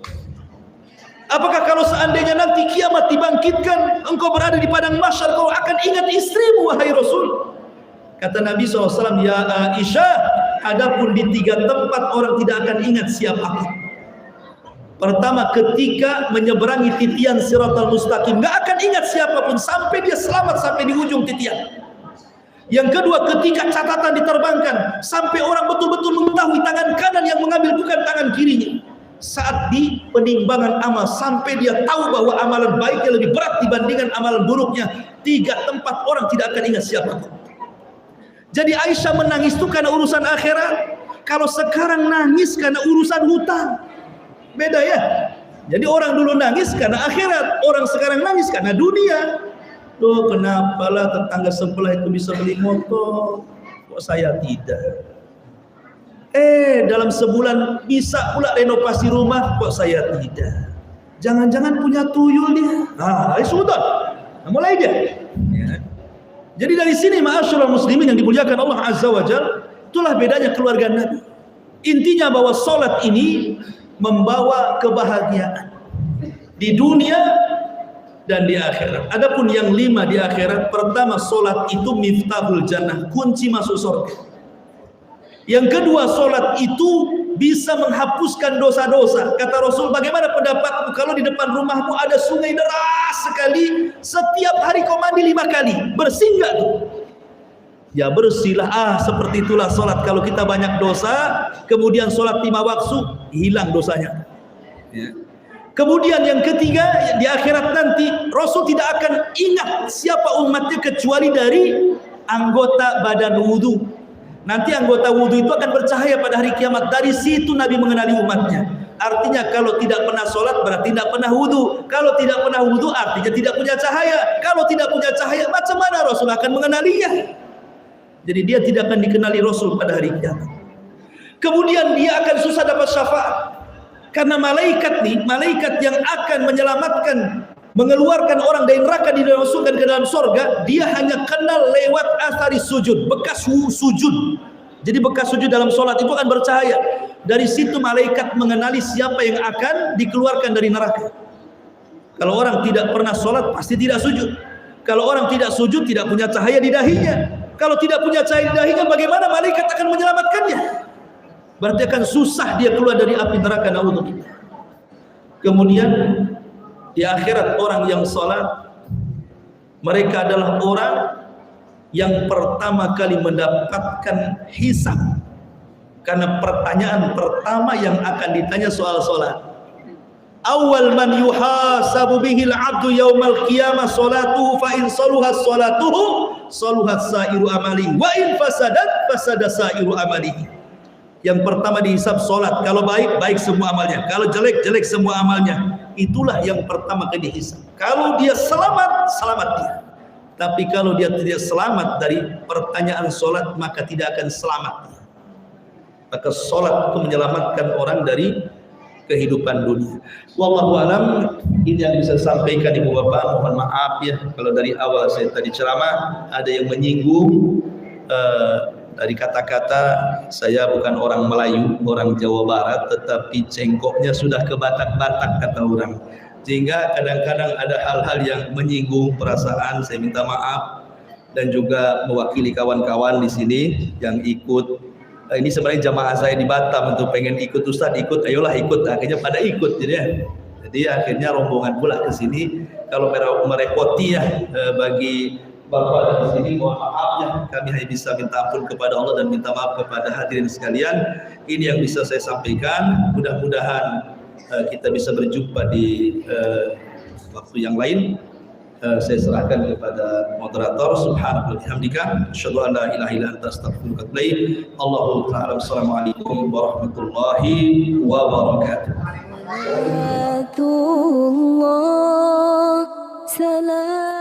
Apakah kalau seandainya nanti kiamat dibangkitkan, engkau berada di padang mahsyar, kau akan ingat istrimu, wahai Rasul? Kata Nabi SAW, ya Aisyah, adapun di 3 tempat orang tidak akan ingat siapa aku. Pertama, ketika menyeberangi titian Siratal Mustaqim, nggak akan ingat siapapun sampai dia selamat sampai di ujung titian. Yang kedua, ketika catatan diterbangkan sampai orang betul-betul mengetahui tangan kanan yang mengambil bukan tangan kirinya. Saat di penimbangan amal sampai dia tahu bahwa amalan baiknya lebih berat dibandingkan amalan buruknya. 3 tempat orang tidak akan ingat siapapun. Jadi Aisyah menangis itu karena urusan akhirat. Kalau sekarang nangis karena urusan hutang, beda ya. Jadi orang dulu nangis karena akhirat, orang sekarang nangis karena dunia. Loh, kenapalah tetangga sebelah itu bisa beli motor, kok saya tidak? Dalam sebulan bisa pula renovasi rumah, kok saya tidak? Jangan-jangan punya tuyul dia. Sudah, mulai dia. Ya. Jadi dari sini ma'asyiral muslimin yang dimuliakan Allah Azza wa Jalla, itulah bedanya keluarga Nabi. Intinya bahwa sholat ini membawa kebahagiaan di dunia dan di akhirat. Adapun yang 5 di akhirat, pertama, sholat itu miftahul jannah, kunci masuk surga. Yang kedua, sholat itu bisa menghapuskan dosa-dosa. Kata Rasul, bagaimana pendapatmu kalau di depan rumahmu ada sungai deras sekali, setiap hari kau mandi 5 kali, bersih nggak tuh? Ya bersihlah. Seperti itulah sholat. Kalau kita banyak dosa, kemudian sholat 5 waktu, hilang dosanya. Ya. Kemudian yang ketiga, di akhirat nanti Rasul tidak akan ingat siapa umatnya kecuali dari anggota badan wudhu. Nanti anggota wudhu itu akan bercahaya pada hari kiamat. Dari situ Nabi mengenali umatnya. Artinya kalau tidak pernah sholat berarti tidak pernah wudhu. Kalau tidak pernah wudhu artinya tidak punya cahaya. Kalau tidak punya cahaya, macam mana Rasul akan mengenalinya? Jadi dia tidak akan dikenali Rasul pada hari kiamat. Kemudian dia akan susah dapat syafaat. Karena malaikat yang akan menyelamatkan, mengeluarkan orang dari neraka dimasukkan ke dalam surga, dia hanya kenal lewat athari sujud, bekas sujud. Jadi bekas sujud dalam sholat itu akan bercahaya. Dari situ malaikat mengenali siapa yang akan dikeluarkan dari neraka. Kalau orang tidak pernah sholat pasti tidak sujud. Kalau orang tidak sujud tidak punya cahaya di dahinya. Kalau tidak punya cahaya di dahinya, bagaimana malaikat akan menyelamatkannya? Berarti akan susah dia keluar dari api neraka. Naudzubillah. Kemudian di akhirat orang yang sholat, mereka adalah orang yang pertama kali mendapatkan hisab. Karena pertanyaan pertama yang akan ditanya soal sholat. Awal man yuhasabu bihil abdu yaumal qiyamah sholatuhu fa in saluhat sholatuhu saluhat sairu amali wa in fasadat fasada sairu amali. Yang pertama dihisab sholat. Kalau baik, baik semua amalnya. Kalau jelek, jelek semua amalnya. Itulah yang pertama kali dihisab. Kalau dia selamat, selamat dia. Tapi kalau dia tidak selamat dari pertanyaan sholat, maka tidak akan selamat dia. Maka sholat itu menyelamatkan orang dari kehidupan dunia. Wallahu alam, ini yang bisa sampaikan Ibu Bapak. Mohon maaf ya kalau dari awal saya tadi ceramah ada yang menyinggung. Dari kata-kata, saya bukan orang Melayu, orang Jawa Barat, tetapi cengkoknya sudah ke Batak-Batak kata orang. Sehingga kadang-kadang ada hal-hal yang menyinggung perasaan, saya minta maaf. Dan juga mewakili kawan-kawan di sini yang ikut. Ini sebenarnya jamaah saya di Batam untuk pengen ikut Ustaz, ikut, ayolah ikut. Akhirnya pada ikut, jadi akhirnya rombongan pula ke sini. Kalau merepoti ya bagi Bapak di sini, mohon maaf ya, kami hanya bisa minta ampun kepada Allah dan minta maaf kepada hadirin sekalian. Ini yang bisa saya sampaikan. Mudah-mudahan kita bisa berjumpa di waktu yang lain. Saya serahkan kepada moderator. Subhanallahi wa bihamdika, asyhadu an la ilaha illa anta, astaghfiruka wa atubu ilaik. Allahu ta'ala. Assalamualaikum warahmatullahi wabarakatuh. Salam